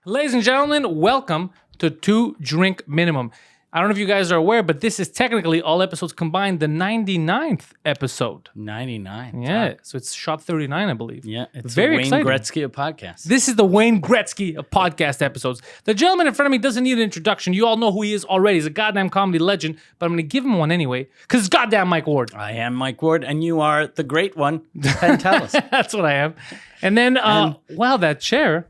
Ladies and gentlemen, welcome to Two Drink Minimum. I don't know if you guys are aware, but this is technically all episodes combined, the 99th episode. 99. Yeah, Fuck. so it's shot 39, I believe. Yeah, it's very Wayne exciting. Gretzky of podcasts. This is the Wayne Gretzky of podcast episodes. The gentleman in front of me doesn't need an introduction. You all know who he is already. He's a goddamn comedy legend, but I'm going to give him one anyway, because it's goddamn Mike Ward. I am Mike Ward, and you are the great one, Pantelis. That's what I am. And then, wow, that chair.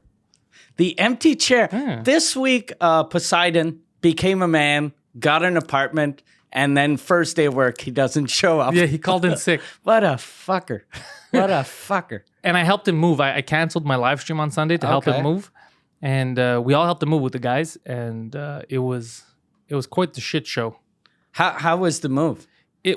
The empty chair. Yeah. This week, Poseidon became a man, got an apartment, and then first day of work, he doesn't show up. Yeah, he called in sick. What a fucker. What a fucker. And I helped him move. I canceled my live stream on Sunday to help him move. And we all helped him move with the guys. And it was quite the shit show. How was the move?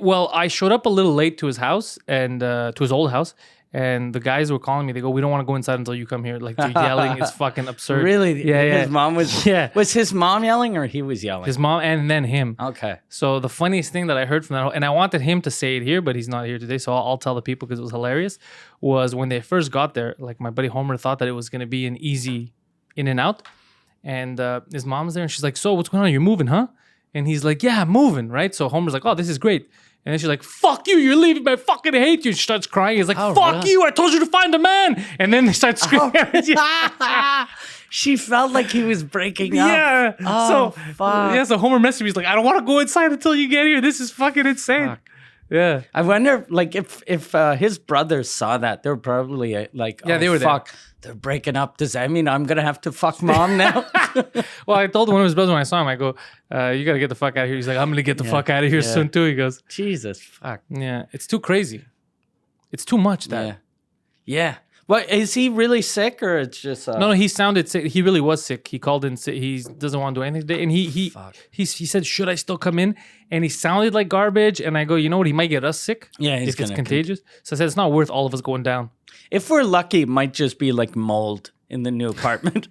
Well, I showed up a little late to his house and to his old house. And the guys were calling me. They go, "We don't want to go inside until you come here." Like they're yelling. It's fucking absurd. Really? Yeah, yeah. His mom was... Yeah. Was his mom yelling or he was yelling? His mom and then him. Okay. So the funniest thing that I heard from that, and I wanted him to say it here, but he's not here today, so I'll tell the people because it was hilarious, was when they first got there, like my buddy Homer thought that it was going to be an easy in and out. And his mom's there, and she's like, "So what's going on? You're moving, huh?" And he's like, "Yeah, I'm moving," right? So Homer's like, "Oh, this is great." And then she's like, "Fuck you, you're leaving me, I fucking hate you." She starts crying. He's like, "Fuck really? you, I told you to find a man." And then they start screaming. She felt like he was breaking up. Yeah. Oh, so, fuck. Yeah, so Homer messaged me. He's like, "I don't want to go inside until you get here. This is fucking insane." Fuck. Yeah. I wonder, like, if his brothers saw that, they were probably like, Yeah, oh, they were there. fuck, they're breaking up. Does that mean I'm going to have to fuck mom now? Well, I told one of his brothers when I saw him, I go, "You got to get the fuck out of here." He's like, "I'm going to get the fuck out of here soon too." He goes, Jesus, fuck. "Yeah, it's too crazy. It's too much, that." Yeah. Yeah. What, is he really sick or it's just... No, he sounded sick. He really was sick. He called in sick. He doesn't want to do anything today. And Fuck. he said, "Should I still come in?" And he sounded like garbage. And I go, "You know what? He might get us sick. Yeah, he's if it's gonna contagious." So I said, "It's not worth all of us going down." If we're lucky, it might just be like mold in the new apartment.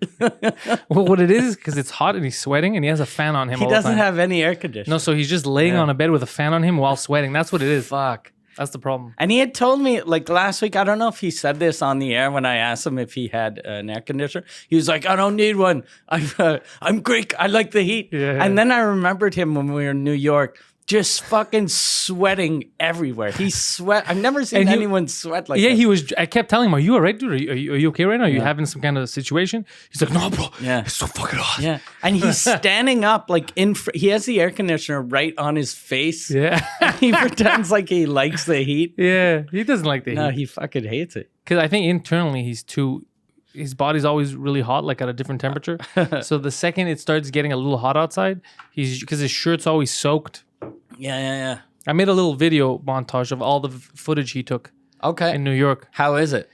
Well, what it is because it's hot and he's sweating and he has a fan on him. He all the doesn't time. have any air conditioning. No, so he's just laying on a bed with a fan on him while sweating. That's what it is. Fuck. That's the problem. And he had told me, like, last week, I don't know if he said this on the air when I asked him if he had an air conditioner. He was like, "I don't need one. I'm Greek. I like the heat." Yeah. And then I remembered him when we were in New York, just fucking sweating everywhere. He sweat. I've never seen And he- anyone sweat like Yeah, that. I kept telling him, "Are you all right, dude? Are you okay right now? Are you having some kind of situation?" He's like, "No, bro. Yeah. It's so fucking hot." Yeah. And he's standing up, like, he has the air conditioner right on his face. Yeah. He pretends like he likes the heat. Yeah. He doesn't like the No, heat. he fucking hates it. Because I think internally his body's always really hot, like at a different temperature. So the second it starts getting a little hot outside, because his shirt's always soaked. Yeah. I made a little video montage of all the footage he took Okay. in New York. How is it?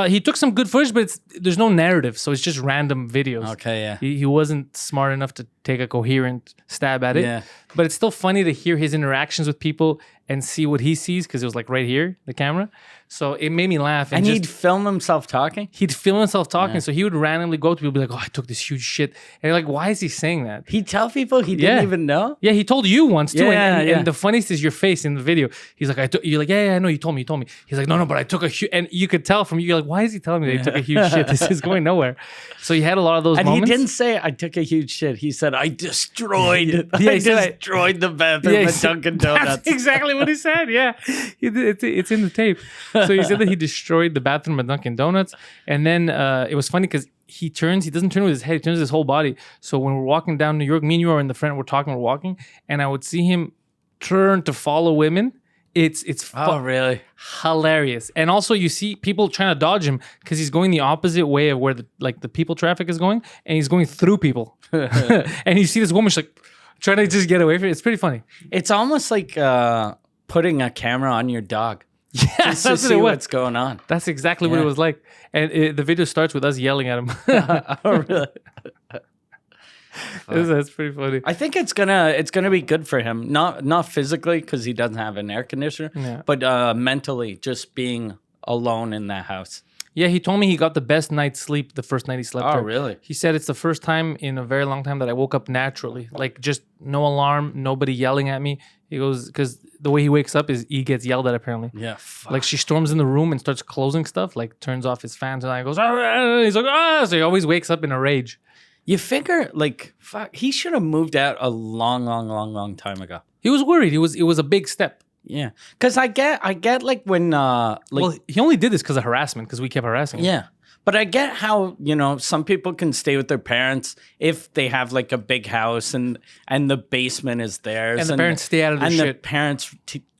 He took some good footage, but there's no narrative, so it's just random videos. Okay, yeah. He wasn't smart enough to take a coherent stab at it. Yeah. But it's still funny to hear his interactions with people and see what he sees because it was like right here, the camera. So it made me laugh. And he'd film himself talking? he'd film himself talking. So he would randomly go up to people and be like, "Oh, I took this huge shit." And you're like, why is he saying that? He'd tell people he didn't Yeah. even know? Yeah, he told you once too. Yeah, and yeah. the funniest is your face in the video. He's like, you're like, yeah, I know, you told me. He's like, no, but I took a huge, and you could tell from you're like, why is he telling me that he took a huge shit? This is going nowhere. So he had a lot of those And moments. he didn't say, "I took a huge shit." He said, "I destroyed Yeah, I he said, destroyed the bathroom he at said- Dunkin' Donuts." That's exactly what he said. Yeah, it's in the tape. So he said that he destroyed the bathroom at Dunkin' Donuts, and then it was funny because he doesn't turn with his head, he turns his whole body. So when we're walking down New York, me and you are in the front, we're walking, and I would see him turn to follow women. It's Oh, really? hilarious. And also you see people trying to dodge him because he's going the opposite way of where the people traffic is going, and he's going through people. And you see this woman, she's like trying to just get away from it. It's pretty funny. It's almost like putting a camera on your dog. Yeah, Just to that's see what it was. what's going on. That's exactly what Yeah. it was like. And the video starts with us yelling at him. Oh, really? That's pretty funny. I think it's gonna be good for him. Not physically because he doesn't have an air conditioner, Yeah. but mentally, just being alone in that house. Yeah, he told me he got the best night's sleep the first night he slept Oh, there. really? He said it's the first time in a very long time that I woke up naturally. Like just no alarm, nobody yelling at me. He goes, because the way he wakes up is he gets yelled at apparently. Yeah. Fuck. Like she storms in the room and starts closing stuff, like turns off his fans and I goes, "Ah!" He's like, "Ah!" So he always wakes up in a rage. You figure, like, fuck, he should have moved out a long time ago. He was worried. It was a big step. Yeah, because I get like when Well, he only did this because of harassment, because we kept harassing him. yeah, but I get how, some people can stay with their parents if they have like a big house and the basement is theirs, And the parents stay out of their and shit. the parents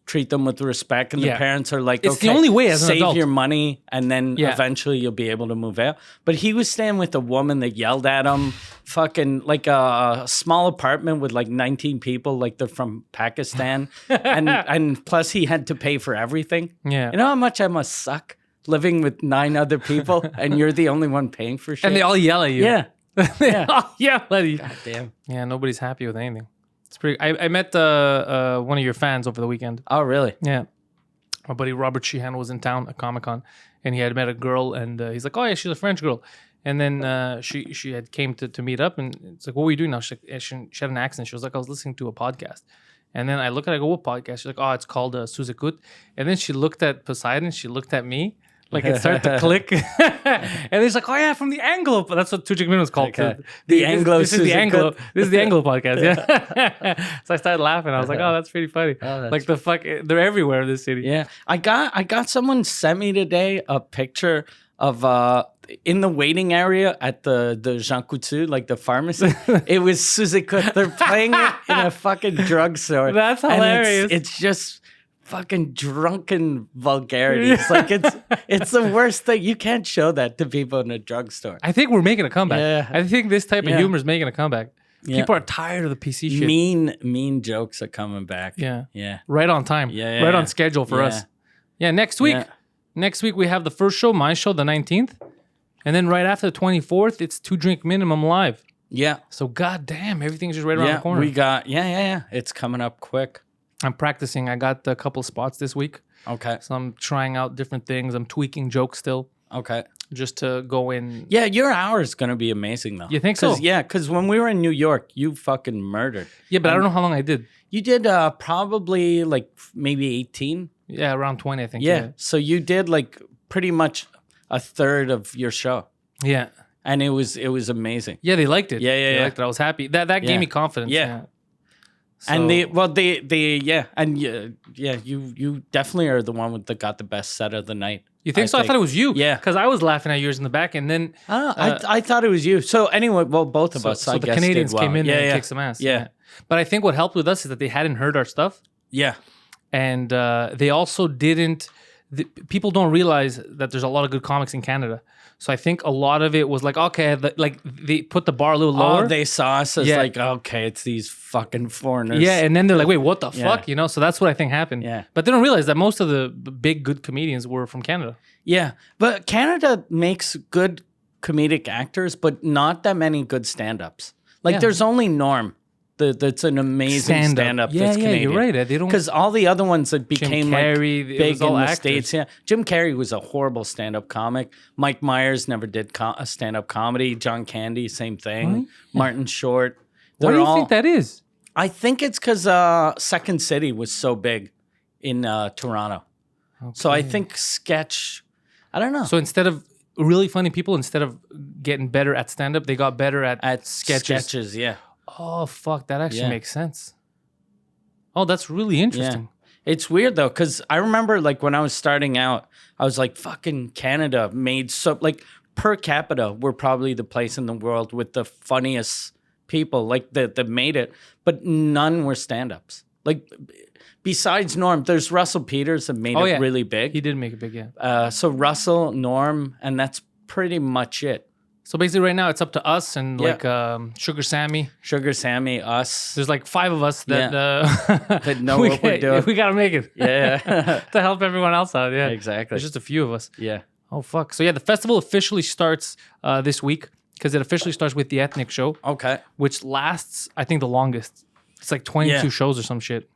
treat them with respect, and the Yeah. parents are like, It's okay, the only way as an save adult. your money, and then Yeah. eventually you'll be able to move out. But he was staying with a woman that yelled at him, fucking like a small apartment with like 19 people, like they're from Pakistan, and plus he had to pay for everything. Yeah. You know how much I must suck living with 9 other people, and you're the only one paying for shit. And they all yell at you. yeah, They all yell at you. God damn. Yeah, nobody's happy with anything. It's pretty. I met one of your fans over the weekend. Oh, really? Yeah. My buddy Robert Sheehan was in town at Comic-Con, and he had met a girl, and he's like, "Oh yeah, she's a French girl." And then she had came to meet up, and it's like, "What were you doing now?" She had an accent. She was like, "I was listening to a podcast." And then I look at her, I go, "What podcast?" She's like, "Oh, it's called Suzekut." And then she looked at Poseidon. She looked at me. Like it started to click, and he's like, "Oh yeah, from the Anglo." That's what Tujik Min was called. Okay. too. The Anglo This is the Suzekut. Anglo. This is the Anglo podcast. Yeah. So I started laughing. I was like, "Oh, that's pretty funny." Oh, that's like the fuck, they're everywhere in this city. Yeah, I got someone sent me today a picture of in the waiting area at the Jean Coutu, like the pharmacy. It was Suzekut. They're playing it in a fucking drugstore. That's And hilarious. it's just fucking drunken vulgarity. It's like it's the worst thing. You can't show that to people in a drugstore. I think we're making a comeback. Yeah. I think this type of Yeah. humor is making a comeback. Yeah. People are tired of the PC shit. Mean jokes are coming back. Yeah. Yeah. Right on time. Yeah, right yeah. on schedule for Yeah. us. Yeah, next week. Yeah. Next week we have the first show, my show, the 19th. And then right after the 24th, it's 2 Drink Minimum live. Yeah. So goddamn, everything's just right around Yeah. the corner. We got It's coming up quick. I'm practicing. I got a couple spots this week. Okay. So I'm trying out different things. I'm tweaking jokes still Okay. just to go in. Yeah, your hour is going to be amazing, though. You think so? Yeah, because when we were in New York, you fucking murdered. Yeah, but I don't know how long I did. You did probably like maybe 18. Yeah, around 20, I think. Yeah. So you did like pretty much a third of your show. Yeah. And it was amazing. Yeah, they liked it. Yeah, They yeah. liked it. I was happy. That Yeah. gave me confidence. Yeah. So, And you definitely are the one that got the best set of the night. you think so? I thought it was you. Yeah. Because I was laughing at yours in the back, and then I don't know. I thought it was you. So anyway, well, both of us, so I the guess, Canadians did well. came in yeah, and yeah. kicked some ass. Yeah. But I think what helped with us is that they hadn't heard our stuff, Yeah. and they also didn't. People don't realize that there's a lot of good comics in Canada. So I think a lot of it was like, okay, like they put the bar a little lower. Oh, they saw us as Yeah. like, okay, it's these fucking foreigners. Yeah, and then they're like, wait, what the Yeah. fuck? So that's what I think happened. Yeah. But they don't realize that most of the big, good comedians were from Canada. Yeah, but Canada makes good comedic actors, but not that many good stand-ups. Like, Yeah. there's only Norm that's an amazing stand-up Yeah, that's yeah, Canadian. you're right. They don't. Because all the other ones that Jim became Carrey, like it big was all in the actors. States, yeah. Jim Carrey was a horrible stand-up comic. Mike Myers never did a stand-up comedy. John Candy, same thing. Really? Martin Short. Why do They're you all, think that is? I think it's because Second City was so big in Toronto. So I think sketch, I don't know. So instead of really funny people, instead of getting better at stand-up, they got better at sketches. yeah. Oh, fuck. That actually Yeah. makes sense. Oh, that's really interesting. It's weird though, because I remember like when I was starting out, I was like, fucking Canada made so, like per capita, we're probably the place in the world with the funniest people, like that made it, but none were stand-ups. Like besides Norm, there's Russell Peters that made Oh, it yeah. really big. He did make it big, yeah. So Russell, Norm, and that's pretty much it. So basically right now it's up to us and Yeah. like Sugar Sammy. Sugar Sammy, us. There's like 5 of us that, That know what we're doing. We got to make it. Yeah. To help everyone else out, yeah. Exactly. There's just a few of us. Yeah. Oh, fuck. So yeah, the festival officially starts this week because it officially starts with the Ethnic Show, Okay. which lasts, I think, the longest. It's like 22 Yeah. shows or some shit.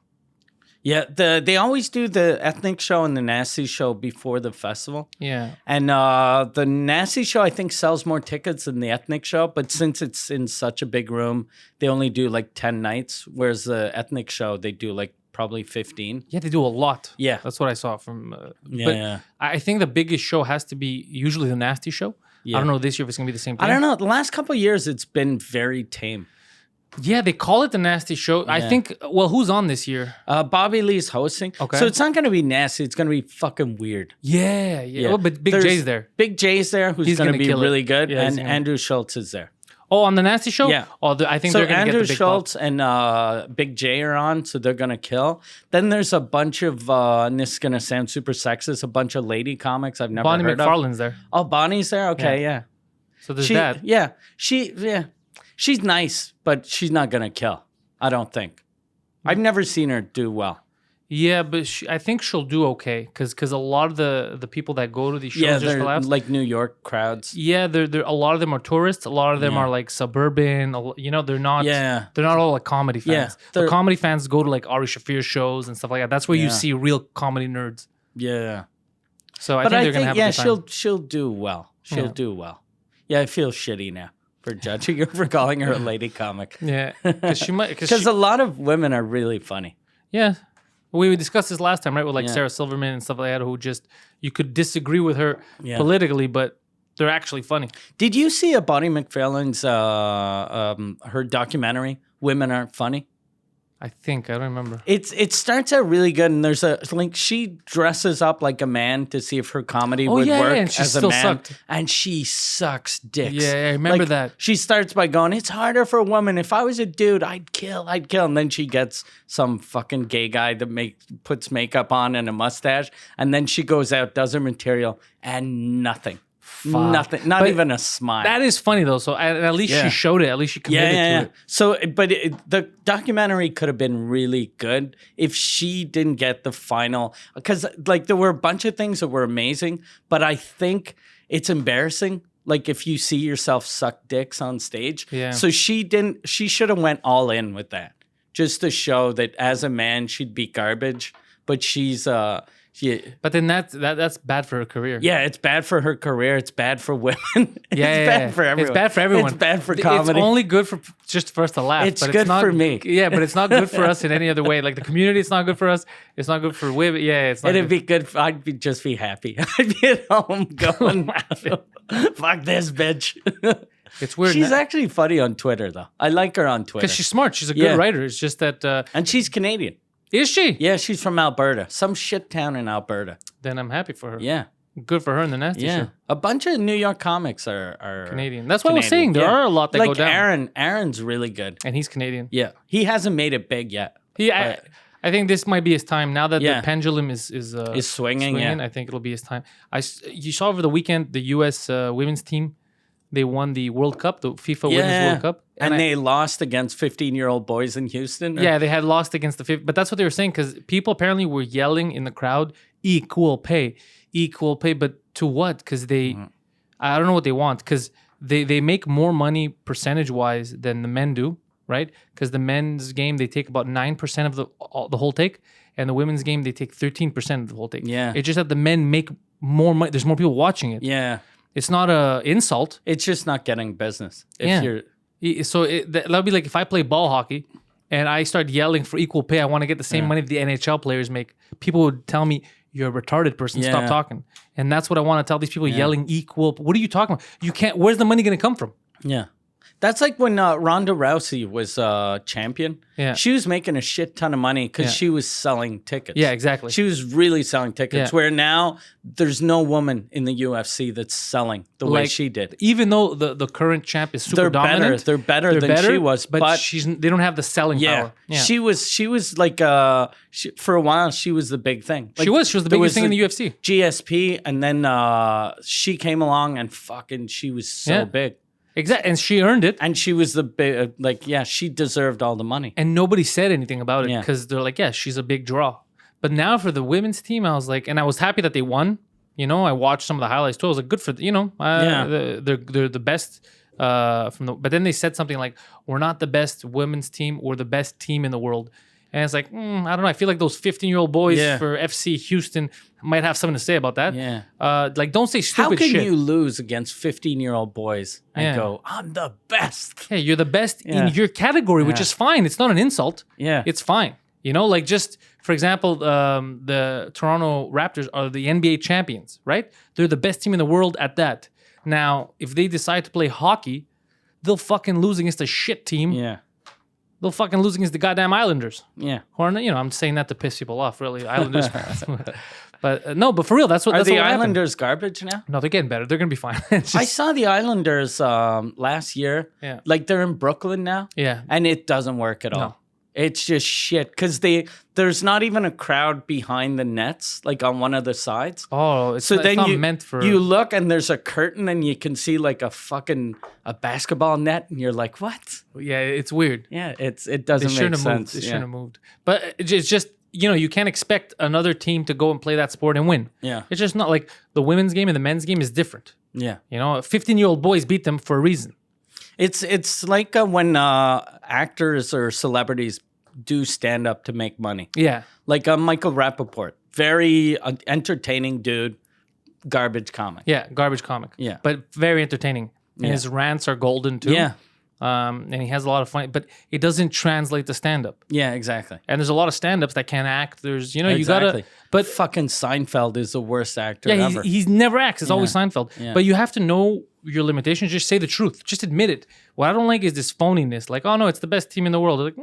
Yeah, they always do the ethnic show and the nasty show before the festival. Yeah. And the nasty show, I think, sells more tickets than the ethnic show. But since it's in such a big room, they only do like 10 nights. Whereas the ethnic show, they do like probably 15. Yeah, they do a lot. Yeah. That's what I saw from. Yeah, but yeah. I think the biggest show has to be usually the Nasty Show. Yeah. I don't know this year if it's gonna be the same thing. I don't know. The last couple of years, it's been very tame. Yeah, they call it the Nasty Show. I think. Well, who's on this year? Bobby Lee's hosting. Okay. So it's not going to be nasty. It's going to be fucking weird. Yeah. Well, but Big There's J's there. Big J's there, who's He's going to gonna be kill it. really good. Yeah, he's And gonna- Andrew Schultz is there. Oh, on the Nasty Show. Yeah. Oh, I think So they're gonna Andrew get the big Schultz and Big J are on, so they're going to kill. Then there's a bunch of, and this is going to sound super sexist, a bunch of lady comics I've never Bonnie heard of. McFarlane's there. Oh, Bonnie's there? Okay, yeah. So there's that. Yeah. She's nice, but she's not going to kill. I don't think. I've never seen her do well. Yeah, but I think she'll do okay because a lot of the people that go to these shows Yeah, just they're for laughs. like New York crowds. Yeah, they're a lot of them are tourists. A lot of them are like suburban. They're not. Yeah. They're not all like comedy Yeah, fans. The comedy fans go to like Ari Shaffir shows and stuff like that. That's where you see real comedy nerds. Yeah. So I think they're gonna have a good time. she'll do well. She'll do well. Yeah, I feel shitty now for judging her for calling her a lady comic. Yeah, because she might. Because a lot of women are really funny. Yeah. We discussed this last time, right? With like Yeah. Sarah Silverman and stuff like that, who just you could disagree with her Yeah. politically, but they're actually funny. Did you see a Bonnie McFarlane's her documentary? Women Aren't Funny. I think I don't remember. It starts out really good, and there's a like she dresses up like a man to see if her comedy would work and she as a still man, sucked. and she sucks dicks. Yeah, I remember Like, that. She starts by going, "It's harder for a woman. If I was a dude, I'd kill," and then she gets some fucking gay guy that puts makeup on and a mustache, and then she goes out, does her material, and nothing. Nothing, not But even a smile. That is funny though. So at least Yeah. she showed it. At least she committed to it. So, but the documentary could have been really good if she didn't get the final. Because like there were a bunch of things that were amazing, but I think it's embarrassing. Like if you see yourself suck dicks on stage. Yeah. So she didn't. She should have went all in with that, just to show that as a man she'd be garbage. But she's But then that's bad for her career. yeah, it's bad for her career. It's bad for women. It's Yeah, bad for everyone. It's bad for everyone. It's bad for comedy. It's only good for just for us to laugh. It's but good not, for me. Yeah, but it's not good for us in any other way. Like the community, it's not good for us. It's not good for women. Yeah, it's not. It'd good. be good. Just be happy. I'd be at home going, fuck this bitch. It's weird. She's actually funny on Twitter, though. I like her on Twitter. because she's smart. She's a good Yeah. writer. It's just that And she's Canadian. is she? Yeah, she's from Alberta. Some shit town in Alberta. Then I'm happy for her. Yeah. Good for her in the Nasty Yeah. Show. A bunch of New York comics are Canadian. That's what I was Canadian. saying. There Yeah. are a lot that like go down. Aaron's really good. And he's Canadian. Yeah. He hasn't made it big yet. I think this might be his time now that Yeah. the pendulum is swinging, yeah. I think it'll be his time. You saw over the weekend the U.S. Women's team. They won the World Cup, the FIFA Women's World Cup, And they lost against 15-year-old boys in Houston. Yeah, they had lost against the FIFA, but that's what they were saying because people apparently were yelling in the crowd, equal pay. But to what? Because I don't know what they want because they make more money percentage-wise than the men do, right? Because the men's game, they take about 9% of the whole take, and the women's game, they take 13% of the whole take. Yeah. It's just that the men make more money. There's more people watching it. Yeah. It's not a insult. It's just not getting business. If Yeah. you're So that would be like if I play ball hockey and I start yelling for equal pay, I want to get the same money that the NHL players make. People would tell me, you're a retarded person, stop Yeah. talking. And that's what I want to tell these people yelling equal. What are you talking about? You can't, where's the money going to come from? Yeah. That's like when Ronda Rousey was champion. Yeah. She was making a shit ton of money because she was selling tickets. Yeah, exactly. She was really selling tickets, Yeah. where now there's no woman in the UFC that's selling the way she did. Even though the current champ is super dominant. They're better than she was. But they don't have the selling yeah, power. Yeah. she was like for a while she was the big thing. Like, she was the there biggest thing in the the UFC. GSP, and then she came along and fucking she was so Yeah. big. Exactly. And she earned it. And she was the big, she deserved all the money. And nobody said anything about it Yeah. because they're like, yeah, she's a big draw. But now for the women's team, I was like, and I was happy that they won. You know, I watched some of the highlights too. I was like, good for they're the best But then they said something like, "We're not the best women's team. We're the best team in the world." And it's like, I don't know. I feel like those 15-year-old boys for FC Houston might have something to say about that. Yeah. Like, don't say stupid How can shit. you lose against 15-year-old boys and go, I'm the best? Yeah, you're the best in your category, which is fine. It's not an insult. Yeah. It's fine. You know, like just for example, the Toronto Raptors are the NBA champions, right? They're the best team in the world at that. Now, if they decide to play hockey, they'll fucking lose against a shit team. Yeah. They'll fucking lose against the goddamn Islanders. Yeah. Or, I'm saying that to piss people off, really. Islanders fans. But no, but for real, that's what Are that's the what Islanders garbage now? No, they're getting better. They're gonna be fine. It's I just- saw the Islanders last year. Yeah. Like they're in Brooklyn now. yeah. And it doesn't work at all. No. It's just shit because there's not even a crowd behind the nets, like on one of the sides. Oh, it's, So it's then not you meant for you look and there's a curtain and you can see like a basketball net and you're like, what? yeah, it's weird. Yeah, it They doesn't shouldn't make have moved. sense. They Yeah. shouldn't have moved. But it's just you can't expect another team to go and play that sport and win. Yeah. It's just not like the women's game and the men's game is different. Yeah. 15-year-old boys beat them for a reason. It's like when actors or celebrities do stand up to make money. Yeah. Like Michael Rappaport, very entertaining dude, garbage comic. Yeah, garbage comic. Yeah. But very entertaining. And Yeah. his rants are golden too. Yeah. And he has a lot of fun, but it doesn't translate to stand-up. Yeah, exactly. And there's a lot of stand-ups that can't act. There's, you Exactly. gotta, but Fucking Seinfeld is the worst actor yeah, ever. he's never acts. It's always Yeah. Seinfeld. Yeah. But you have to know your limitations. Just say the truth. Just admit it. What I don't like is this phoniness. Like, oh no, it's the best team in the world. Like,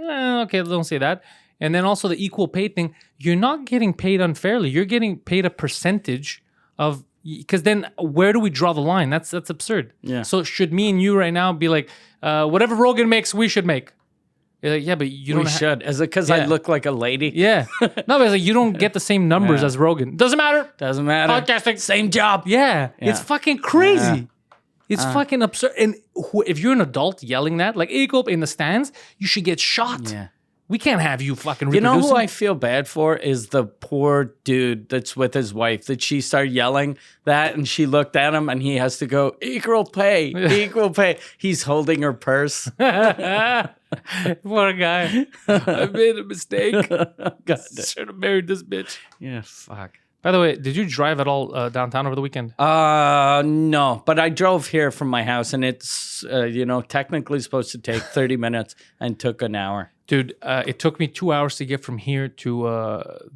okay, don't say that. And then also the equal pay thing. You're not getting paid unfairly. You're getting paid a percentage of. Because then where do we draw the line? That's absurd. Yeah. So should me and you right now be like, whatever Rogan makes, we should make? You're like, yeah, but you We don't. should. Is it because I Yeah. look like a lady? Yeah. No, but it's like you don't get the same numbers Yeah. as Rogan. Doesn't matter. Doesn't matter. Podcasting. Same job. Yeah, Yeah. it's fucking crazy. Yeah. It's fucking absurd. And if you're an adult yelling that, like equal in the stands, you should get shot. Yeah. We can't have you fucking You know reproducing. who I feel bad for is the poor dude that's with his wife that she started yelling that and she looked at him and he has to go, equal pay, equal pay. He's holding her purse. Poor guy. I made a mistake. God. Should have married this bitch. Yeah, fuck. By the way, did you drive at all downtown over the weekend? No, but I drove here from my house and it's, technically supposed to take 30 minutes and took an hour. Dude, it took me 2 hours to get from here to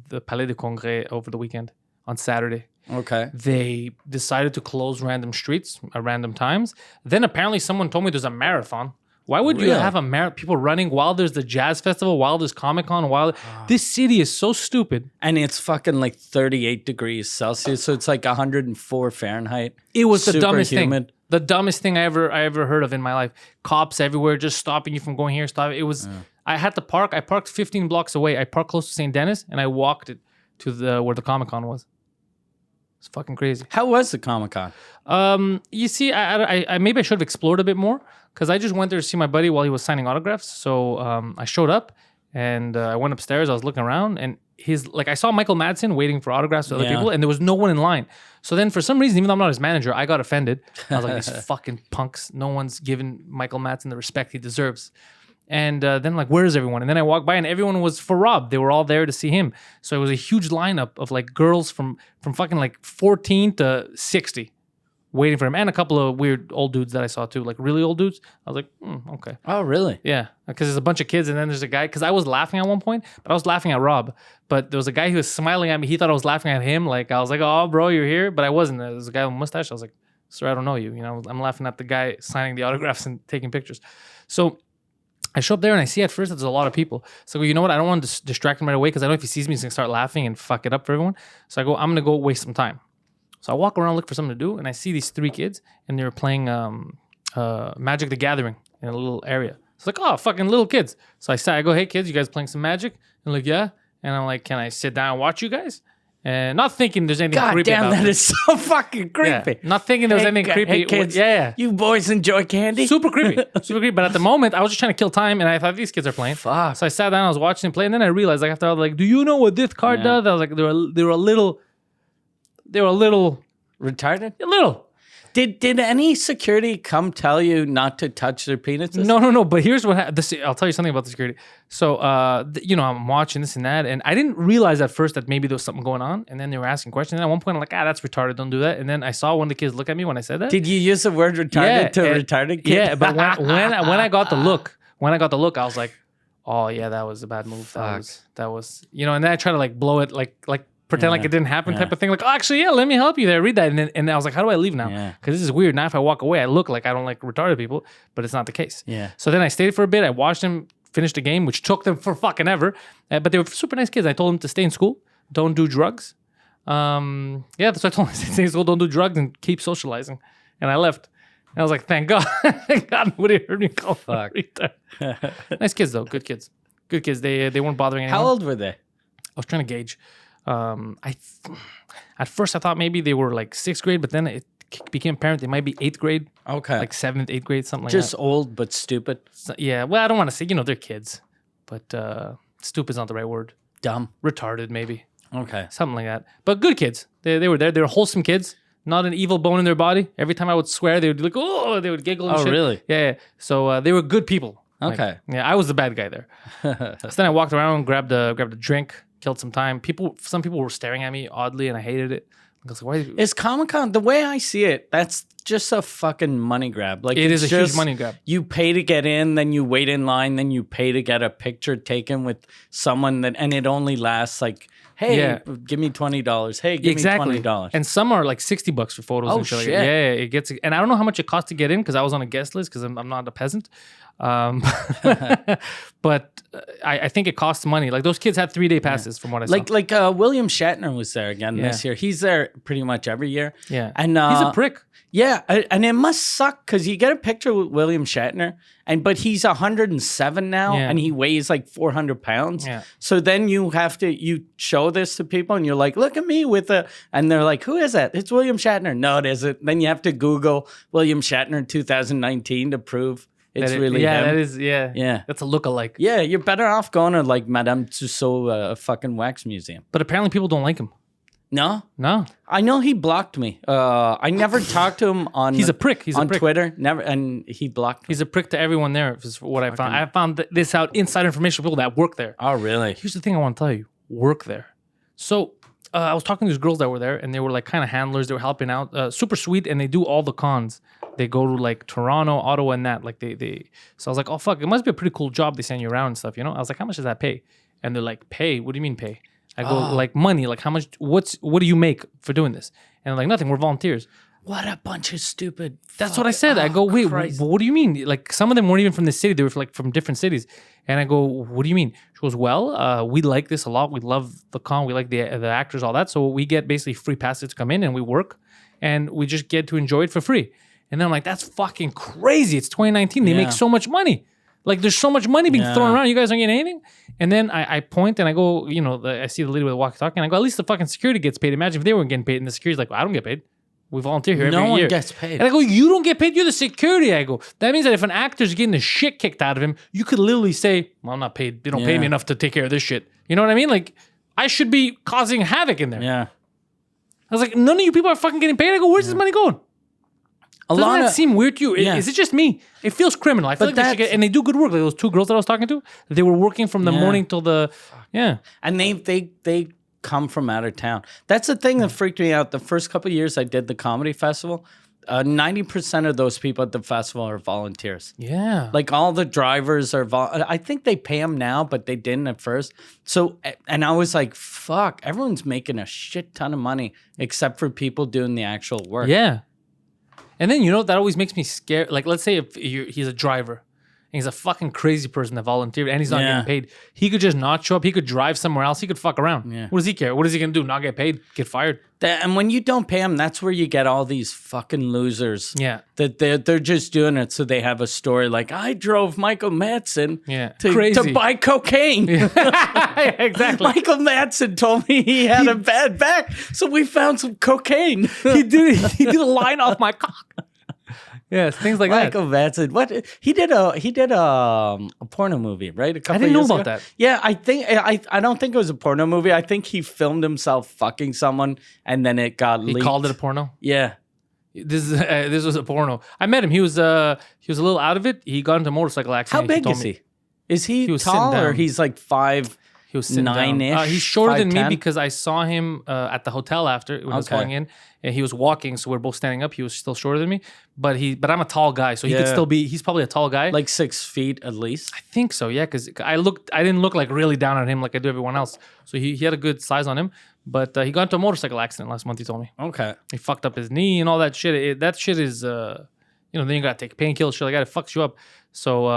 the Palais de Congrès over the weekend on Saturday. Okay. They decided to close random streets at random times. Then apparently someone told me there's a marathon. Why would you Really? have people running while there's the jazz festival, while there's Comic-Con, this city is so stupid. And it's fucking like 38 degrees Celsius, so it's like 104 Fahrenheit. It was the Super dumbest humid. thing. The dumbest thing I ever heard of in my life. Cops everywhere just stopping you from going here, stopping. It was I had to park. I parked 15 blocks away. I parked close to St. Dennis and I walked it to where the Comic-Con was. It's fucking crazy. How was the Comic-Con? You see, I maybe I should have explored a bit more because I just went there to see my buddy while he was signing autographs. So I showed up and I went upstairs. I was looking around and I saw Michael Madsen waiting for autographs with other Yeah. people and there was no one in line. So then for some reason, even though I'm not his manager, I got offended. I was like, these fucking punks. No one's giving Michael Madsen the respect he deserves. And then where is everyone? And then I walked by and everyone was for Rob. They were all there to see him. So it was a huge lineup of girls from fucking 14 to 60 waiting for him. And a couple of weird old dudes that I saw too, really old dudes. I was like, okay. Oh, really? Yeah, because there's a bunch of kids and then there's a guy, because I was laughing at one point, but I was laughing at Rob. But there was a guy who was smiling at me. He thought I was laughing at him. I was like, oh, bro, you're here. But I wasn't. There was a guy with a mustache. I was like, sir, I don't know you. I'm laughing at the guy signing the autographs and taking pictures. So I show up there and I see at first that there's a lot of people. So I go, you know what? I don't want to distract him right away because I know if he sees me, he's going to start laughing and fuck it up for everyone. So I go, I'm going to go waste some time. So I walk around, look for something to do, and I see these 3 kids, and they were playing Magic the Gathering in a little area. It's like, oh, fucking little kids. So I go, hey, kids, you guys playing some Magic? And they're like, yeah. And I'm like, can I sit down and watch you guys? And not thinking there's anything God creepy damn, about that it. is so fucking creepy. Yeah. Not thinking there was anything creepy. Hey, kids, Yeah. you boys enjoy candy? Super creepy. Super creepy. But at the moment, I was just trying to kill time, and I thought these kids are playing. Fuck. So I sat down, I was watching them play, and then I realized, after I was like, do you know what this card does? I was like, they were a little... Retarded? A little. Did any security come tell you not to touch their penises? No. But here's what happened. I'll tell you something about the security. So, I'm watching this and that, and I didn't realize at first that maybe there was something going on. And then they were asking questions. And at one point, I'm like, that's retarded. Don't do that. And then I saw one of the kids look at me when I said that. Did you use the word retarded to and- retarded kid? Yeah, but when I got the look, I was like, Oh yeah, that was a bad move. Fuck. That was and then I try to like blow it like pretend like it didn't happen type Yeah. of thing. Like, oh, actually, yeah, let me help you there. Read that, and I was like, how do I leave now? Yeah. Because this is weird. Now if I walk away, I look like I don't like retarded people, but it's not the case. Yeah. So then I stayed for a bit. I watched them finish the game, which took them for fucking ever. But they were super nice kids. I told them to stay in school, don't do drugs. Yeah, that's what I told them. Stay in school, don't do drugs, and keep socializing. And I left. And I was like, thank God. Thank God nobody heard me call them a retard. Nice kids, though. Good kids. Good kids. They weren't bothering anyone. How old were they? I was trying to gauge. At first I thought maybe they were like 6th grade, but then it became apparent they might be 8th grade, Okay. like 7th, 8th grade, something like Just that. old but stupid. So, yeah, well, I don't want to say, they're kids, but stupid's not the right word. Dumb. Retarded, maybe. Okay. Something like that. But good kids. They were there. They were wholesome kids. Not an evil bone in their body. Every time I would swear, they would be like, oh, they would giggle and Oh, shit. really? Yeah. So they were good people. Like, Okay. yeah, I was the bad guy there. So then I walked around, grabbed a drink, killed some time. Some people were staring at me oddly, and I hated it. I was like, why? Is Comic-Con, the way I see it, that's just a fucking money grab. Like It is it's a huge just- money grab. You pay to get in, then you wait in line, then you pay to get a picture taken with someone and it only lasts like, hey, Yeah. give me $20. Hey, give Exactly. me $20. And some are like $60 for photos. Oh, and shit. Like shit. that. Yeah, it gets. And I don't know how much it costs to get in because I was on a guest list because I'm not a peasant. But I think it costs money. Like those kids had 3-day passes from what I saw. Like William Shatner was there again this year. He's there pretty much every year. yeah, And he's a prick. Yeah, and it must suck because you get a picture with William Shatner, but he's 107 now, Yeah. and he weighs like 400 pounds. Yeah. So then you show this to people, and you're like, "Look at me with and they're like, "Who is that?" It's William Shatner. No, it isn't. Then you have to Google William Shatner 2019 to prove it's really him. that is Yeah. That's a look-alike. Yeah, you're better off going to like Madame Tussauds fucking wax museum. But apparently people don't like him. No, No, I know he blocked me. I never talked to him on. he's a prick. He's on a prick. Twitter. Never, and he blocked me. He's a prick to everyone there. Is what I found. I found this out inside information from people that work there. Oh, really? Here's the thing I want to tell you: work there. So I was talking to these girls that were there, and they were like kind of handlers. They were helping out, super sweet, and they do all the cons. They go to like Toronto, Ottawa, and that. Like they. So I was like, oh fuck, it must be a pretty cool job. They send you around and stuff, I was like, how much does that pay? And they're like, pay? What do you mean pay? I go like money. Like how much? What do you make for doing this? And they're like, nothing. We're volunteers. What a bunch of stupid. That's what I said. I go, wait, what do you mean? Like some of them weren't even from the city. They were like from different cities. And I go, what do you mean? She goes, well, we like this a lot. We love the con. We like the actors, all that. So we get basically free passes to come in and we work and we just get to enjoy it for free. And then I'm like, that's fucking crazy. It's 2019. They Yeah. make so much money. Like there's so much money being thrown around. You guys aren't getting anything. And then I point and I go, I see the lady with the walkie-talkie and I go, at least the fucking security gets paid. Imagine if they weren't getting paid and the security's like, well, I don't get paid. We volunteer here every No one year. gets paid. And I go, you don't get paid. You're the security. I go, that means that if an actor's getting the shit kicked out of him, you could literally say, well, I'm not paid. They don't pay me enough to take care of this shit. You know what I mean? Like, I should be causing havoc in there. Yeah. I was like, none of you people are fucking getting paid. I go, where's this money going? Doesn't that seem weird to you? Yeah. Is it just me? It feels criminal. I feel like they should get, and they do good work. Like those 2 girls that I was talking to, they were working from the morning till the, And they come from out of town. That's the thing that freaked me out. The first couple of years I did the comedy festival, 90% of those people at the festival are volunteers. Yeah. Like all the drivers are I think they pay them now, but they didn't at first. So, and I was like, fuck, everyone's making a shit ton of money except for people doing the actual work. Yeah. And then, that always makes me scared. Like, let's say if he's a driver and he's a fucking crazy person that volunteered and he's not getting paid. He could just not show up. He could drive somewhere else. He could fuck around. Yeah. What does he care? What is he going to do? Not get paid? Get fired? And when you don't pay them, that's where you get all these fucking losers. Yeah. That they're just doing it so they have a story like, I drove Michael Madsen Crazy. to buy cocaine. Exactly. Michael Madsen told me he had a bad back, so we found some cocaine. He did a line off my cock. Yes, things like that. Michael Madsen. What he did a porno movie, right? A couple I didn't know years about ago. that. Yeah, I don't think it was a porno movie. I think he filmed himself fucking someone, and then it got He leaked. called it a porno. Yeah. This was a porno. I met him. He was a little out of it. He got into a motorcycle How accident. big told is me. he? Is he was tall sitting or down. he's like 5'8"? He was sitting down. 9-ish, He's shorter than me 5'10"? because I saw him at the hotel after when I was Okay. going in, and he was walking. So we're both standing up. He was still shorter than me, but I'm a tall guy, so he could Yeah. still be. He's probably a tall guy. Like 6 feet at least. I think so, yeah. Because I didn't look like really down on him like I do everyone else. So he had a good size on him. But he got into a motorcycle accident last month. He told me Okay. he fucked up his knee and all that shit. That shit is then you gotta take painkillers, shit like that. It fucks you up. So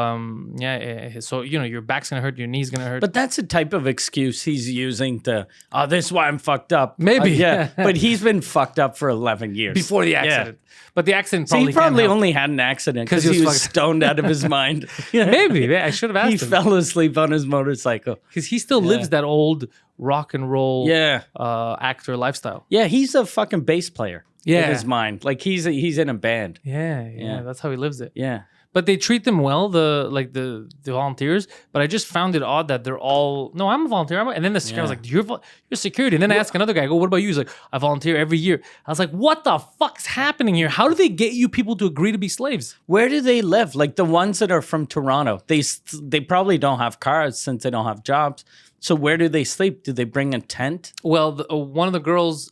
so your back's gonna hurt, your knee's gonna hurt. But that's the type of excuse he's using to, this is why I'm fucked up. Maybe. Yeah. But he's been fucked up for 11 years. before the accident. But the accident So probably he probably can't help. only had an accident because he he was was fucked. stoned out of his mind. Maybe. Yeah, I should have asked He him. fell asleep on his motorcycle. Because he still lives that old rock and roll Yeah. actor lifestyle. Yeah, he's a fucking bass player in Yeah. his mind. Like he's in a band. Yeah, that's how he lives it. Yeah. But they treat them well, the volunteers. But I just found it odd that they're all, no, I'm a volunteer. And then the security was like, you're security. And then I ask another guy, I go, what about you? He's like, I volunteer every year. I was like, what the fuck's happening here? How do they get you people to agree to be slaves? Where do they live? Like the ones that are from Toronto, they probably don't have cars since they don't have jobs. So where do they sleep? Do they bring a tent? Well, one of the girls,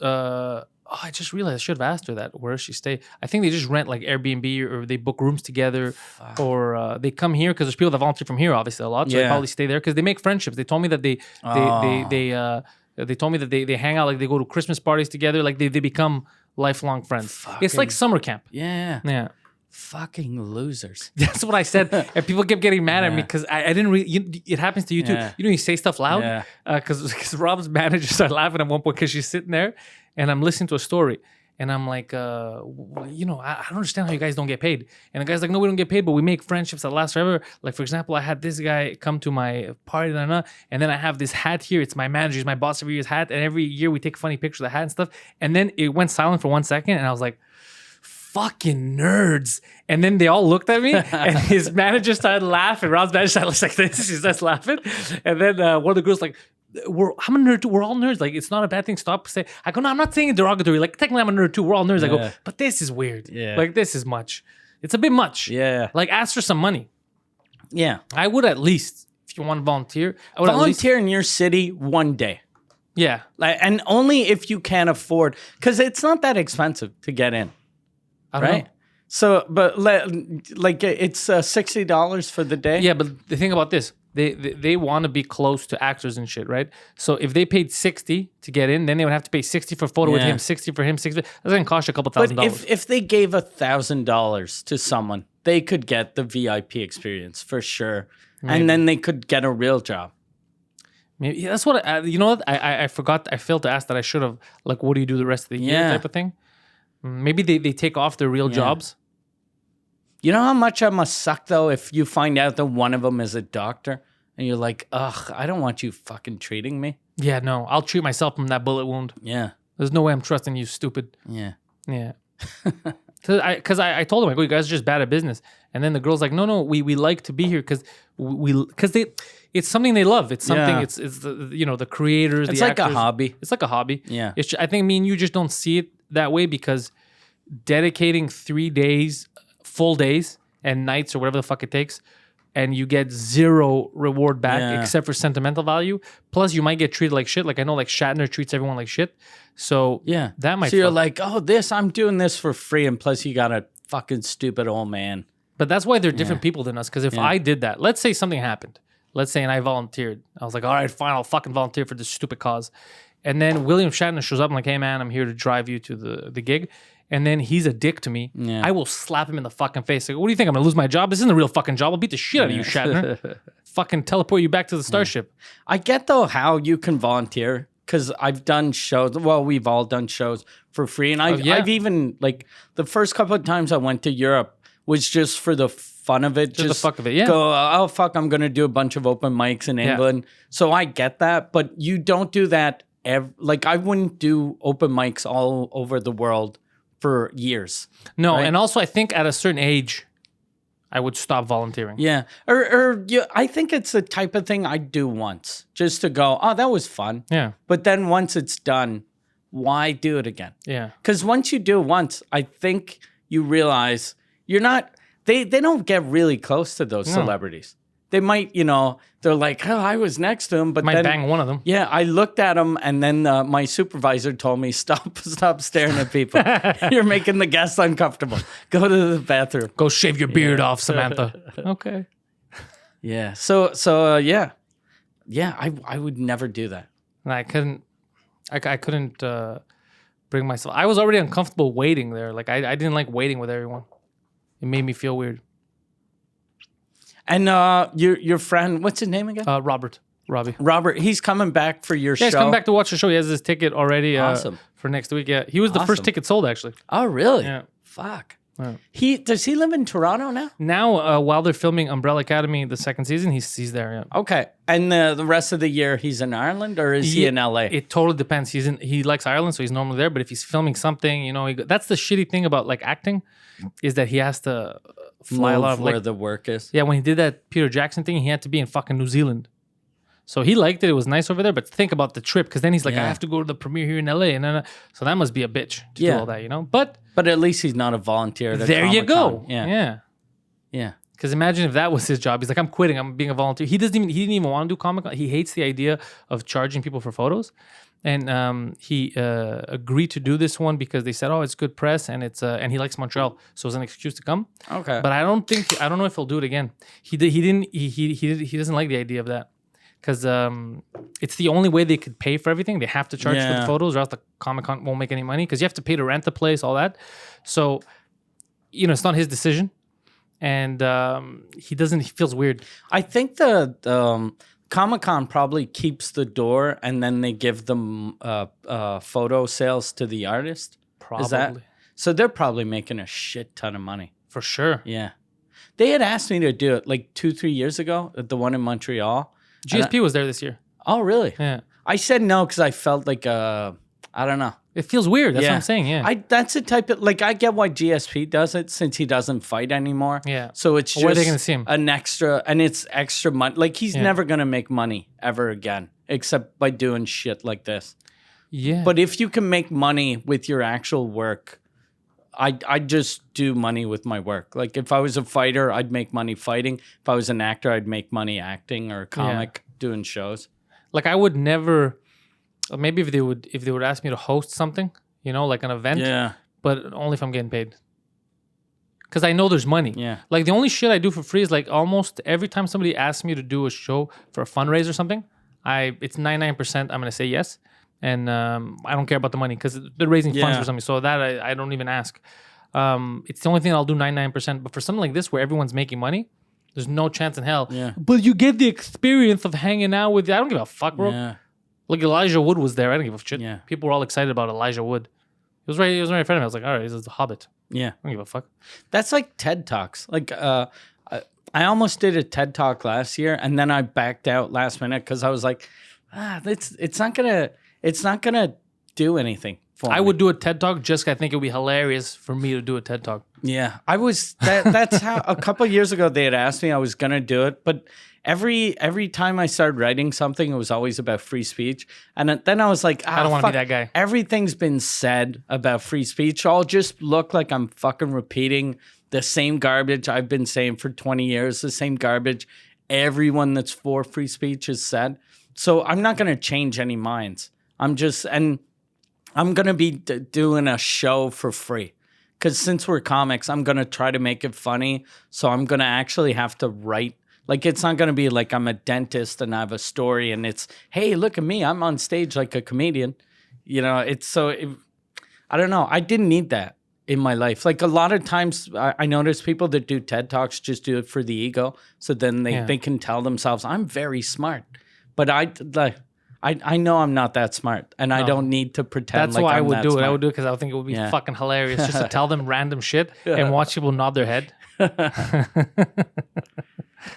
I just realized I should have asked her that. Where does she stay? I think they just rent like Airbnb or they book rooms together, or they come here because there's people that volunteer from here, obviously a lot. So they Yeah. probably stay there because they make friendships. They told me that they told me that they hang out, like they go to Christmas parties together, like they become lifelong friends. It's like summer camp. Yeah. Yeah. Fucking losers. That's what I said, and people kept getting mad at me because I didn't really. It happens to you too. Yeah. You say stuff loud Yeah. Because Rob's manager started laughing at one point because she's sitting there, and I'm listening to a story, and I'm like, I don't understand how you guys don't get paid. And the guy's like, no, we don't get paid, but we make friendships that last forever. Like for example, I had this guy come to my party, and then I have this hat here. It's my manager's, my boss every year's hat, and every year we take funny pictures of the hat and stuff. And then it went silent for 1 second, and I was like, fucking nerds. And then they all looked at me and his manager started laughing. Rob's manager started like this. He starts laughing. And then one of the girls like, I'm a nerd too. We're all nerds. Like, it's not a bad thing. Stop saying. I go, no, I'm not saying it derogatory. Like, technically I'm a nerd too. We're all nerds. I go, but this is weird. Yeah. Like, this is much. It's a bit much. Yeah. Like, ask for some money. Yeah. I would at least, if you want to volunteer, I would Volunteer in your city one day. Yeah. Like, and only if you can afford, because it's not that expensive to get in. I don't Right? know. So, but like it's $60 for the day. Yeah, but the thing about this, they want to be close to actors and shit, right? So if they paid 60 to get in, then they would have to pay 60 for a photo with Yeah. him, 60 for him, 60. That's gonna cost you a couple But $1,000. if they gave $1,000 to someone, they could get the VIP experience for sure, and then they could get a real job. Maybe that's what you know. What I forgot. I failed to ask that. I should have. Like, what do you do the rest of the year? Yeah. Type of thing. Maybe they take off their real jobs. You know how much I must suck though if you find out that one of them is a doctor and you're like, ugh, I don't want you fucking treating me. Yeah, no, I'll treat myself from that bullet wound. Yeah, There's no way I'm trusting you, stupid. yeah. Yeah. Because I told him, I go, you guys are just bad at business. And then the girl's like, no, we like to be here because it's something they love. It's something. Yeah. It's the creators. It's the like a actors. hobby. It's like a hobby. Yeah. I think me and you just don't see it that way because dedicating 3 days, full days and nights or whatever the fuck it takes, and you get zero reward back Yeah. except for sentimental value. Plus, you might get treated like shit. Like I know, like Shatner treats everyone like shit. So Yeah. that might. So you're fuck. like, oh, I'm doing this for free, and plus you got a fucking stupid old man. But that's why they're different people than us. Because if Yeah. I did that, let's say something happened. Let's say, and I volunteered. I was like, all right, fine, I'll fucking volunteer for this stupid cause. And then William Shatner shows up. I'm like, hey, man, I'm here to drive you to the gig. And then he's a dick to me. Yeah. I will slap him in the fucking face. Like, what do you think? I'm going to lose my job? This isn't a real fucking job. I'll beat the shit out of you, Shatner. Fucking teleport you back to the starship. I get though how you can volunteer because I've done shows. Well, we've all done shows for free, and I've even like the first couple of times I went to Europe was just for the fun of it, Just the fuck of it, yeah. Go, oh fuck, I'm gonna do a bunch of open mics in England. So I get that, but you don't do that. Like I wouldn't do open mics all over the world for years. No, Right. and also I think at a certain age, I would stop volunteering. Yeah, I think it's the type of thing I'd do once just to go, oh, that was fun. Yeah. But then once it's done, why do it again? Yeah. Because once you do it once, I think you realize you're not. They don't get really close to those celebrities. They might, they're like, oh, I was next to him, but Might then bang one of them. yeah, I looked at him, and then my supervisor told me, stop staring at people. You're making the guests uncomfortable. Go to the bathroom. Go shave your beard off, Samantha. Okay. Yeah. So yeah. I would never do that. And I couldn't bring myself. I was already uncomfortable waiting there. Like I didn't like waiting with everyone. It made me feel weird. And your friend, what's his name again? Robbie. Robert, he's coming back for your show. Yeah, he's coming back to watch the show. He has his ticket already Awesome. For next week. Yeah, he was the first ticket sold, actually. Oh, really? Yeah. Fuck. Yeah. Does he live in Toronto now? Now, while they're filming Umbrella Academy, the second season, he's there. Yeah. Okay. And the rest of the year, he's in Ireland, or is he in LA? It totally depends. He likes Ireland, so he's normally there. But if he's filming something, that's the shitty thing about like acting, is that he has to fly a lot of where the work is. Yeah, when he did that Peter Jackson thing, he had to be in fucking New Zealand. So he liked it. It was nice over there. But think about the trip, because then he's like, I have to go to the premiere here in LA. And then, so that must be a bitch to do all that, But at least he's not a volunteer. At there you Comic-Con. go. Yeah. Because imagine if that was his job. He's like, I'm quitting. I'm being a volunteer. He didn't even want to do Comic-Con. He hates the idea of charging people for photos. And he agreed to do this one because they said, oh, it's good press, and and he likes Montreal, so it's an excuse to come. Okay. But I don't know if he'll do it again. He doesn't like the idea of that. Because it's the only way they could pay for everything. They have to charge for the photos, or else the Comic-Con won't make any money. Because you have to pay to rent the place, all that. So, it's not his decision, and he feels weird. I think the Comic-Con probably keeps the door, and then they give them photo sales to the artist. Probably. So they're probably making a shit ton of money. For sure. Yeah. They had asked me to do it like 2-3 years ago at the one in Montreal. GSP was there this year. Oh, really? Yeah. I said no because I felt like, I don't know. It feels weird. That's what I'm saying, yeah. That's the type of, I get why GSP does it since he doesn't fight anymore. Yeah. So it's just where are they gonna see him? An extra, and it's extra money. Like, he's never going to make money ever again, except by doing shit like this. Yeah. But if you can make money with your actual work, I'd just do money with my work. Like, if I was a fighter, I'd make money fighting. If I was an actor, I'd make money acting, or a comic doing shows. Like, I would never. Maybe if they would ask me to host something, like an event. Yeah. But only if I'm getting paid. Because I know there's money. Yeah. Like, the only shit I do for free is like almost every time somebody asks me to do a show for a fundraiser or something, it's 99% I'm gonna say yes. And I don't care about the money because they're raising funds for something. So that I don't even ask. It's the only thing I'll do 99%. But for something like this where everyone's making money, there's no chance in hell. Yeah. But you get the experience of hanging out with. I don't give a fuck, bro. Yeah. Like, Elijah Wood was there. I don't give a shit. Yeah. People were all excited about Elijah Wood. He was right in front of me. I was like, all right, this is the Hobbit. Yeah. I don't give a fuck. That's like TED Talks. Like, I almost did a TED Talk last year, and then I backed out last minute because I was like, it's not gonna do anything for me. I would do a TED Talk just 'cause I think it would be hilarious for me to do a TED Talk. Yeah, I was. That's how a couple of years ago they had asked me I was gonna do it, but every time I started writing something, it was always about free speech, and then I was like, I don't want to be that guy. Everything's been said about free speech. I'll just look like I'm fucking repeating the same garbage I've been saying for 20 years. The same garbage everyone that's for free speech has said. So I'm not gonna change any minds. I'm going to be doing a show for free. Because since we're comics, I'm going to try to make it funny. So I'm going to actually have to write. Like, it's not going to be like I'm a dentist and I have a story and it's, hey, look at me. I'm on stage like a comedian. I don't know. I didn't need that in my life. Like, a lot of times I notice people that do TED Talks just do it for the ego. So then they can tell themselves, I'm very smart. But I know I'm not that smart, and I don't need to pretend. That's like why I'm I would that do it. smart. I would do it because I think it would be fucking hilarious just to tell them random shit and watch people nod their head.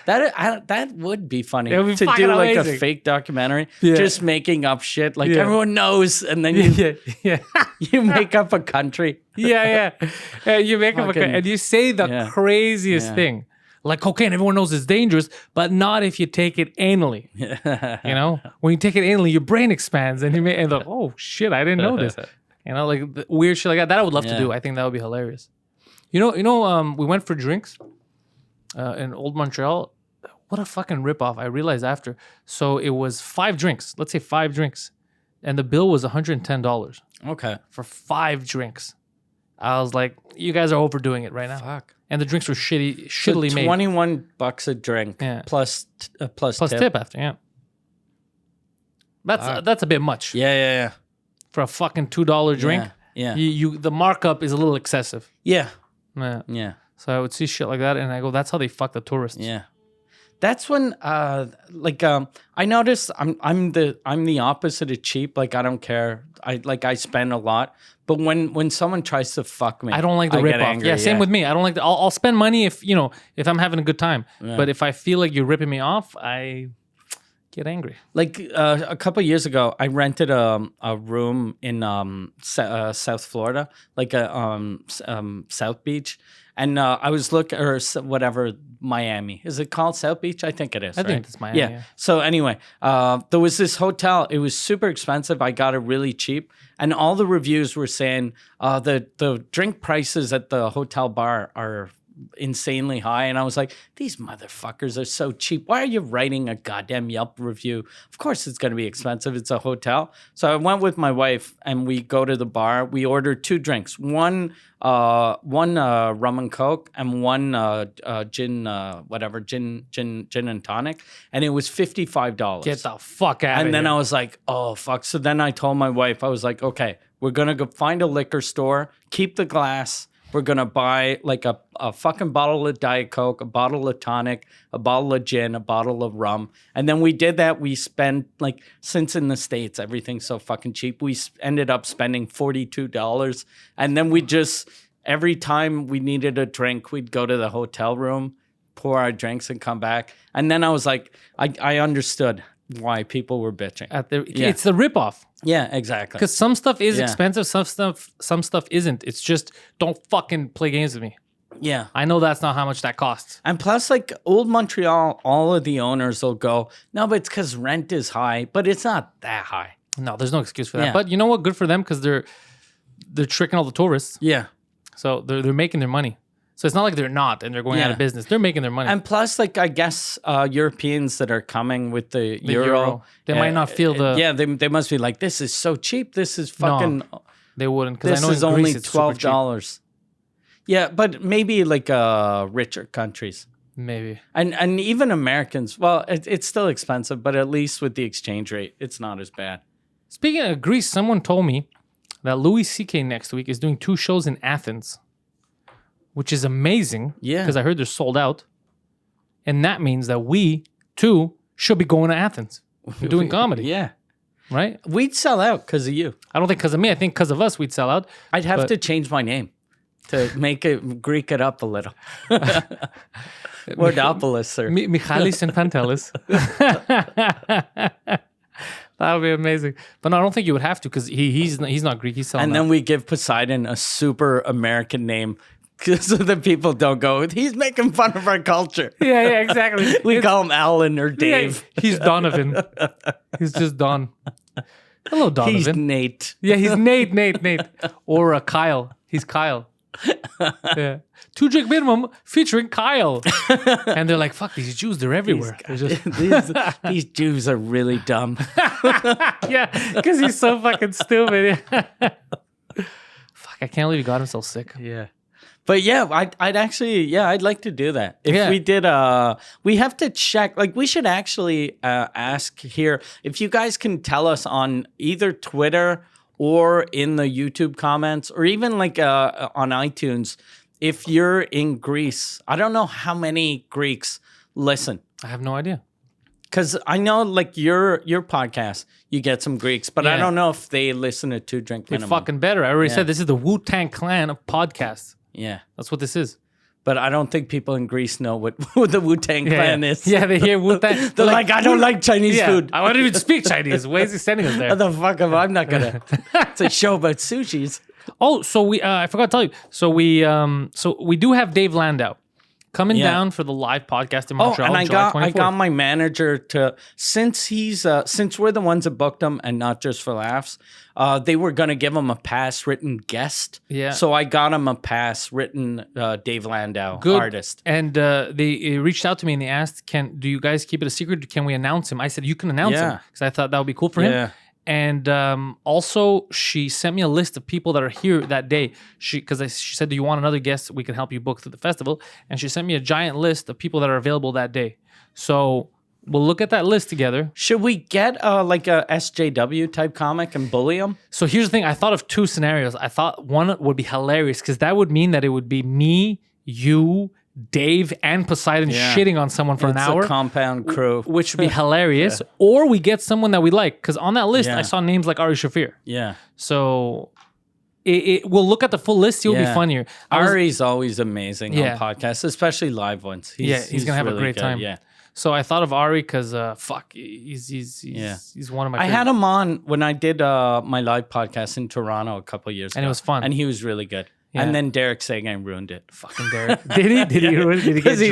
That would be funny It would be to fucking do like amazing. a fake documentary, just making up shit like everyone knows, and then you make up a country. Yeah. You make up and you say the craziest thing. Like cocaine, everyone knows it's dangerous, but not if you take it anally. When you take it anally, your brain expands, and and like, oh shit, I didn't know this. Like the weird shit like that. That I would love to do. I think that would be hilarious. We went for drinks in Old Montreal. what a fucking ripoff. I realized after. So it was 5 drinks. Let's say 5 drinks. And the bill was $110 Okay. for 5 drinks. I was like, you guys are overdoing it right now. Fuck. And the drinks were shittily So made. $21 a drink Yeah. plus Plus tip. tip after, yeah. That's a bit much Yeah. for a fucking $2 drink. Yeah. The markup is a little excessive. Yeah. Yeah. Yeah. So I would see shit like that, and I go, "That's how they fuck the tourists." Yeah. That's when I noticed I'm the opposite of cheap. Like I don't care. I spend a lot. But when someone tries to fuck me, I don't like the get rip off. angry, Yeah, same with me. I don't like. I'll spend money if I'm having a good time. Yeah. But if I feel like you're ripping me off, I get angry. Like a couple years ago, I rented a room in South Florida, like South Beach, and I was looking whatever Miami is it called South Beach? I think it is. I right? think it's Miami. Yeah. So anyway, there was this hotel. It was super expensive. I got it really cheap, and all the reviews were saying the drink prices at the hotel bar are insanely high, and I was like, these motherfuckers are so cheap. Why are you writing a goddamn Yelp review? Of course it's going to be expensive. It's a hotel. So I went with my wife and we go to the bar. We ordered 2 drinks, one rum and coke and one gin and tonic, and it was $55. Get the fuck out of here. And then I was like, oh, fuck. So then I told my wife, I was like, okay, we're going to go find a liquor store, keep the glass. We're going to buy like a fucking bottle of Diet Coke, a bottle of tonic, a bottle of gin, a bottle of rum. And then we did that. We spent like, since in the States, everything's so fucking cheap, we ended up spending $42. And then we just, every time we needed a drink, we'd go to the hotel room, pour our drinks and come back. And then I was like, I understood why people were bitching. It's the ripoff. Yeah, exactly. Because some stuff is expensive, some stuff isn't. It's just don't fucking play games with me. Yeah. I know that's not how much that costs. And plus, like old Montreal, all of the owners will go, no, but it's because rent is high, but it's not that high. No, there's no excuse for that. Yeah. But you know what? Good for them because they're tricking all the tourists. Yeah. So they're making their money. So it's not like they're not and they're going out of business. They're making their money. And plus, like, I guess Europeans that are coming with the euro, they might not feel the... Yeah, they must be like, this is so cheap. This is fucking... No, they wouldn't. This I know is in only Greece it's super cheap. $12. Yeah, but maybe like richer countries. Maybe. And even Americans, well, it's still expensive, but at least with the exchange rate, it's not as bad. Speaking of Greece, someone told me that Louis C.K. next week is doing 2 shows in Athens, which is amazing. Yeah. Because I heard they're sold out. And that means that we, too, should be going to Athens and doing comedy. Yeah. Right? We'd sell out because of you. I don't think because of me. I think because of us, we'd sell out. I'd have to change my name to make it Greek it up a little. Wordopoulos, or Michalis and Pantelis. That would be amazing. But no, I don't think you would have to because he's not Greek. He's selling and out. then we give Poseidon a super American name so that people don't go, he's making fun of our culture. Yeah, exactly. We call him Alan or Dave. Yeah, he's Donovan. He's just Don. Hello, Donovan. He's Nate. Yeah, he's Nate. Or Kyle. He's Kyle. Yeah. 2 drink minimum featuring Kyle. And they're like, fuck, these Jews, they're everywhere. They're just... these Jews are really dumb. Yeah, because he's so fucking stupid. Fuck, I can't believe he got himself sick. Yeah. But yeah, I'd like to do that. If we did, we have to check, like we should actually ask here, if you guys can tell us on either Twitter or in the YouTube comments, or even like on iTunes, if you're in Greece. I don't know how many Greeks listen. I have no idea. Because I know, like, your podcast, you get some Greeks, but I don't know if they listen to 2 Drink They Minimum. fucking better. I already said this is the Wu-Tang Clan of podcasts. Yeah. That's what this is. But I don't think people in Greece know what the Wu-Tang Clan is. Yeah, they hear Wu-Tang. They're like, I don't like Chinese food. I don't even speak Chinese. Why is he sending us there? What the fuck am I? I'm not gonna. It's a show about sushis. Oh, so we I forgot to tell you. So we do have Dave Landau. Coming Yeah. down for the live podcast in Oh, Montreal. and I July got 24th. my manager to, since we're the ones that booked him and not just for laughs, they were gonna give him a pass written guest. Yeah. So I got him a pass written Dave Landau Good. artist. And they reached out to me and they asked, do you guys keep it a secret? Can we announce him? I said, you can announce him, Yeah. because I thought that would be cool for him. Yeah. And also, she sent me a list of people that are here that day. She said, do you want another guest? We can help you book through the festival. And she sent me a giant list of people that are available that day. So we'll look at that list together. Should we get like a SJW type comic and bully him? So here's the thing. I thought of two scenarios. I thought one would be hilarious, because that would mean that it would be me, you, Dave, and Poseidon shitting on someone for an hour. A compound crew. Which would be hilarious. Or we get someone that we like. Because on that list, I saw names like Ari Shafir. Yeah. So we'll look at the full list. It will be funnier. Ari's always amazing Yeah. on podcasts, especially live ones. He's going to have a really great good, time. Yeah. So I thought of Ari because, he's one of my I favorite. had him on when I did my live podcast in Toronto a couple of years ago. And it was fun. And he was really good. Yeah. And then Derek Sagan ruined it. Fucking Derek. Did he? Did he Because get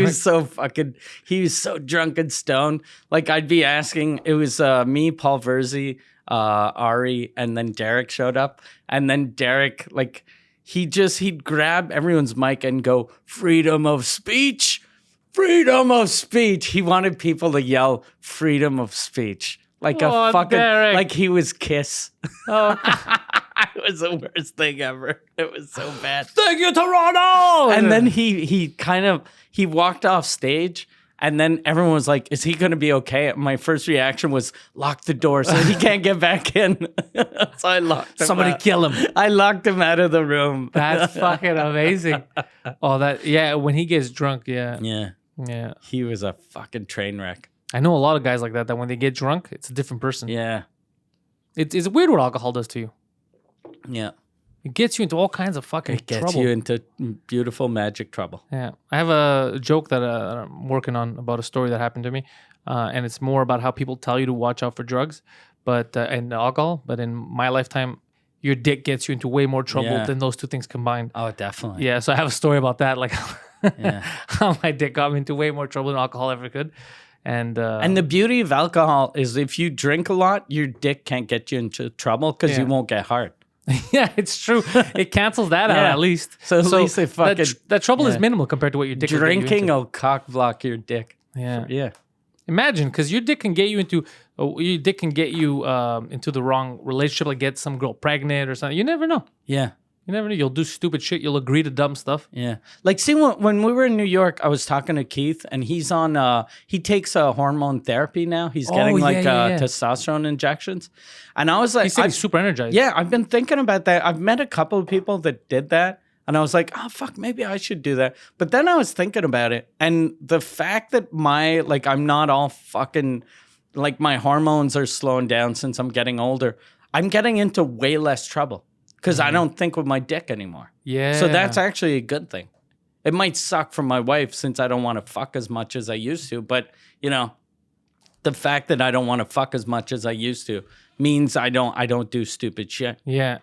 he was so drunk and stoned. Like I'd be asking, it was me, Paul Verzi, Ari, and then Derek showed up. And then Derek, like, he'd grab everyone's mic and go, freedom of speech, freedom of speech. He wanted people to yell freedom of speech. Like Oh, a fucking, Derek. like he was Kiss. Oh, It was the worst thing ever. It was so bad. thank you, Toronto. And then he walked off stage, and then everyone was like, is he going to be okay? My first reaction was lock the door so he can't get back in. So I locked him Somebody out. kill him. I locked him out of the room. That's fucking amazing. When he gets drunk, yeah. He was a fucking train wreck. I know a lot of guys like that when they get drunk, it's a different person. Yeah. It's weird what alcohol does to you. Yeah. It gets you into all kinds of fucking It gets trouble. you into beautiful magic trouble. Yeah, I have a joke that I'm working on about a story that happened to me, and it's more about how people tell you to watch out for drugs, and alcohol. But in my lifetime, your dick gets you into way more trouble than those two things combined. Oh, definitely. Yeah, so I have a story about that, like Yeah. how my dick got me into way more trouble than alcohol ever could. And And the beauty of alcohol is if you drink a lot, your dick can't get you into trouble because you won't get hard. yeah, it's true. It cancels that out at least. So at least it fucking that trouble is minimal compared to what your dick will get you drinking into. will cock block your dick. Yeah. Yeah. Imagine, because your dick can get you into into the wrong relationship, like get some girl pregnant or something. You never know. Yeah. You never know. You'll do stupid shit. You'll agree to dumb stuff. Yeah. Like, see, when we were in New York, I was talking to Keith, and he's on, he takes hormone therapy now. He's getting testosterone injections. And I was like, He said he's super energized. yeah, I've been thinking about that. I've met a couple of people that did that. And I was like, oh, fuck, maybe I should do that. But then I was thinking about it. And the fact that I'm not all fucking, like my hormones are slowing down since I'm getting older. I'm getting into way less trouble. Because I don't think with my dick anymore. Yeah. So that's actually a good thing. It might suck for my wife since I don't want to fuck as much as I used to. But, the fact that I don't want to fuck as much as I used to means I don't do stupid shit. Yeah.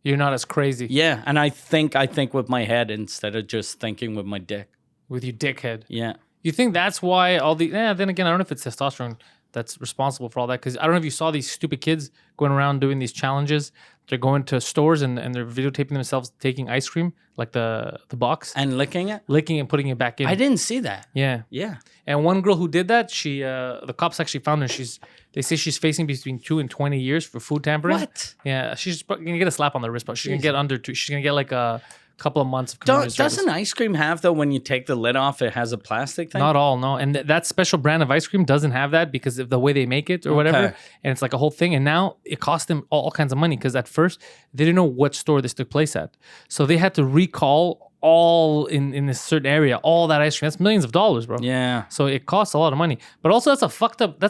You're not as crazy Yeah. And I think with my head instead of just thinking with my dick. with your dickhead. Yeah. You think that's why all the... Yeah, then again, I don't know if it's testosterone that's responsible for all that. Because I don't know if you saw these stupid kids going around doing these challenges. They're going to stores and they're videotaping themselves taking ice cream, like the box. And licking it? Licking and putting it back in. I didn't see that. Yeah. Yeah. And one girl who did that, she the cops actually found her. They say she's facing between 2 and 20 years for food tampering. What? Yeah, she's gonna get a slap on the wrist, but she's gonna get under 2. She's gonna get like a couple of months of community service. Doesn't ice cream have, though, when you take the lid off, it has a plastic thing? Not all, no. And that special brand of ice cream doesn't have that because of the way they make it or whatever. Okay. And it's like a whole thing. And now it cost them all kinds of money because at first they didn't know what store this took place at. So they had to recall all in this certain area, all that ice cream. That's millions of dollars, bro. Yeah. So it costs a lot of money. But also that's a fucked up,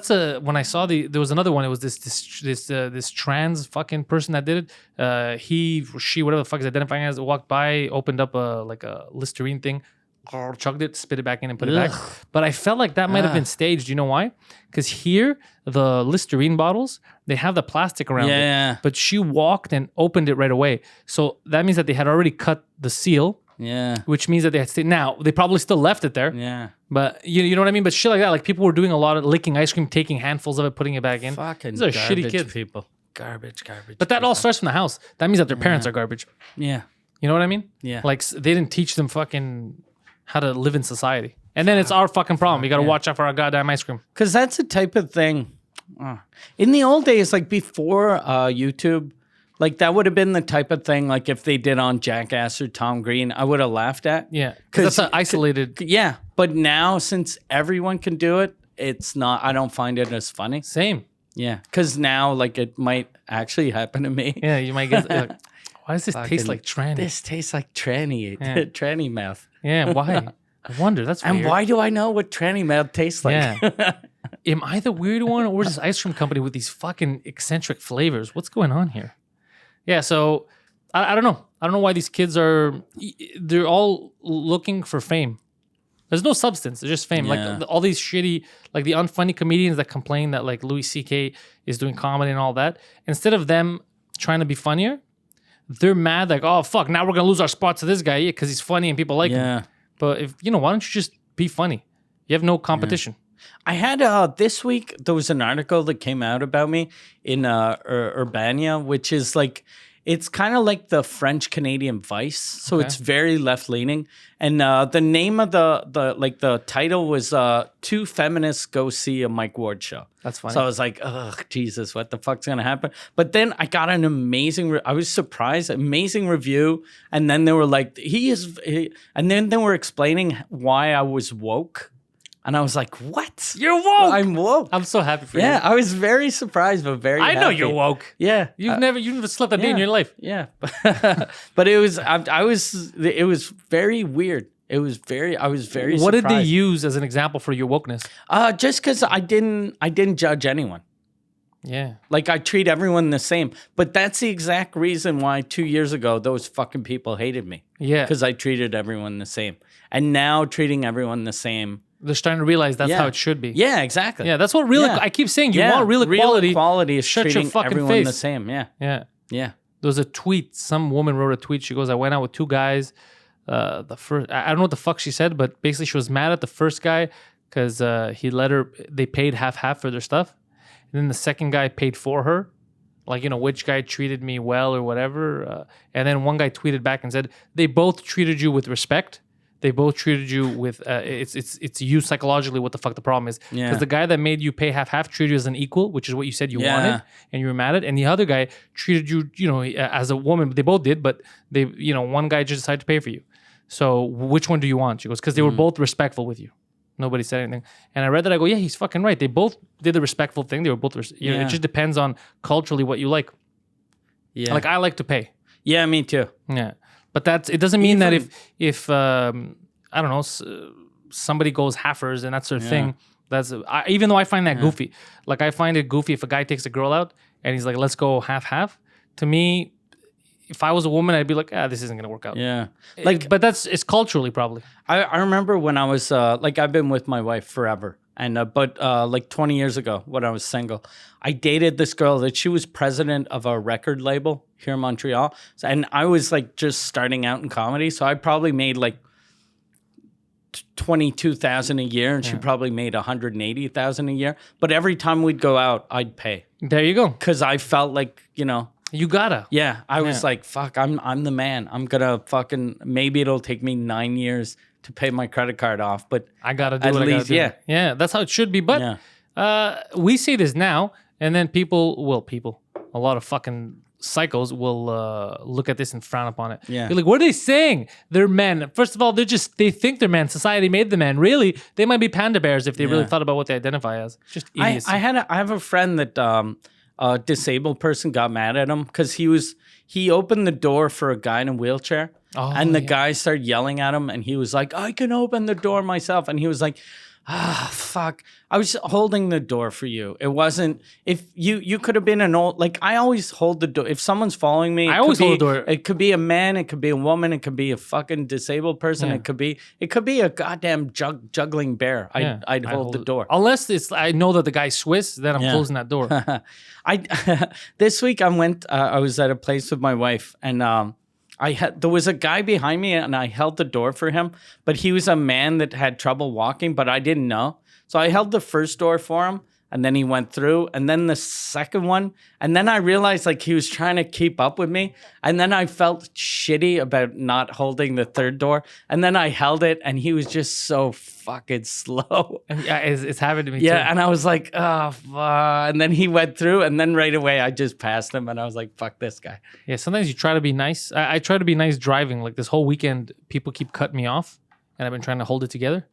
when I saw there was another one, it was this trans fucking person that did it. He, she, whatever the fuck is identifying as, walked by, opened up a Listerine thing, chugged it, spit it back in and put it back. But I felt like that might have been staged. You know why? Because here, the Listerine bottles, they have the plastic around it. But she walked and opened it right away. So that means that they had already cut the seal Yeah. which means that they had to stay. Now, they probably still left it there. Yeah. But you know what I mean? But shit like that, like people were doing a lot of licking ice cream, taking handfuls of it, putting it back in. Fucking These are garbage shitty kids. people. Garbage. But that all starts from the house. That means that their parents are garbage. Yeah. You know what I mean? Yeah. Like they didn't teach them fucking how to live in society. And then it's our fucking problem. We got to watch out for our goddamn ice cream. Because that's the type of thing. In the old days, like before YouTube, like that would have been the type of thing, like if they did on Jackass or Tom Green, I would have laughed at. Yeah. Because that's an isolated. Yeah. But now, since everyone can do it, it's not, I don't find it as funny. Same. Yeah. Because now, like, it might actually happen to me. Yeah. You might get like, why does this taste like tranny? This tastes like tranny. Yeah. Tranny mouth. Yeah. Why? I wonder. That's weird. And why do I know what tranny mouth tastes like? Yeah. Am I the weird one, or is this ice cream company with these fucking eccentric flavors? What's going on here? Yeah, so I don't know. I don't know why these kids they're all looking for fame. There's no substance. There's just fame. Yeah. Like all these shitty, like the unfunny comedians that complain that like Louis C.K. is doing comedy and all that. Instead of them trying to be funnier, they're mad like, oh, fuck, now we're going to lose our spot to this guy because he's funny and people like him. But why don't you just be funny? You have no competition. I had this week there was an article that came out about me in Urbania, which is like it's kind of like the French Canadian Vice, so it's very left leaning. And the name of the title was "Two Feminists Go See a Mike Ward Show." That's funny. So I was like, "Ugh, Jesus, what the fuck's gonna happen?" But then I got an amazing. I was surprised, amazing review. And then they were like, and then they were explaining why I was woke. And I was like, what? You're woke. I'm woke. I'm so happy for you. Yeah, I was very surprised, but very I know happy. you're woke. Yeah. You've never slept a day in your life. Yeah. But it was, it was very weird. I was very surprised. What did they use as an example for your wokeness? Just because I didn't judge anyone. Yeah. Like I treat everyone the same. But that's the exact reason why 2 years ago, those fucking people hated me. Yeah. Because I treated everyone the same. And now treating everyone the same. They're starting to realize that's how it should be. Yeah, exactly. Yeah, that's what real. I keep saying you want real equality. Real equality is shut your treating fucking everyone face. the same. Yeah. Yeah. Yeah. There was a tweet. Some woman wrote a tweet. She goes, "I went out with two guys. The first, I don't know what the fuck she said, but basically she was mad at the first guy because he let her. They paid half for their stuff, and then the second guy paid for her." Like, which guy treated me well or whatever. And then one guy tweeted back and said, they both treated you with respect. They both treated you with, it's you psychologically what the fuck the problem is. Yeah. Because the guy that made you pay half treated you as an equal, which is what you said you wanted, and you were mad at. And the other guy treated you, as a woman. They both did, but they, one guy just decided to pay for you. So which one do you want? She goes, because they were both respectful with you. Nobody said anything. And I read that. I go, yeah, he's fucking right. They both did the respectful thing. They were both, it just depends on culturally what you like. Yeah. Like I like to pay. Yeah, me too. Yeah. But it doesn't mean that if I don't know, somebody goes halfers and that's their thing. Even though I find that goofy. Like I find it goofy if a guy takes a girl out and he's like, let's go half. To me, if I was a woman, I'd be like, this isn't gonna work out. Yeah. But it's culturally probably. I remember when I was I've been with my wife forever. And but 20 years ago, when I was single, I dated this girl that she was president of a record label here in Montreal. And I was like just starting out in comedy. So I probably made like $22,000 a year and she probably made $180,000 a year. But every time we'd go out, I'd pay. There you go. Because I felt like, you gotta. Yeah. I was like, fuck, I'm the man. I'm gonna maybe it'll take me 9 years to pay my credit card off, but I gotta do at what least, I gotta do. Yeah, that's how it should be. But we say this now, and then a lot of fucking psychos will look at this and frown upon it. Yeah. They're like, what are they saying? They're men. First of all, they think they're men. Society made them men. Really, they might be panda bears if they really thought about what they identify as. Just idiocy. I have a friend that a disabled person got mad at him because he opened the door for a guy in a wheelchair. And the guy started yelling at him, and he was like, I can open the door myself. And he was like, fuck. I was holding the door for you. It wasn't, if you could have been an old, like I always hold the door. If someone's following me, I always hold the door. It could be a man, it could be a woman, it could be a fucking disabled person. It could be a goddamn juggling bear. I'd hold the door. Unless I know that the guy's Swiss, then I'm closing that door. This week I was at a place with my wife, and There was a guy behind me and I held the door for him, but he was a man that had trouble walking, but I didn't know. So I held the first door for him and then he went through and then the second one. And then I realized like he was trying to keep up with me. And then I felt shitty about not holding the third door. And then I held it and he was just so fucking slow. Yeah, it's happened to me too. Yeah, and I was like, oh, fuck. And then he went through, and then right away I just passed him, and I was like, fuck this guy. Yeah, sometimes you try to be nice. I try to be nice driving. Like this whole weekend, people keep cutting me off, and I've been trying to hold it together.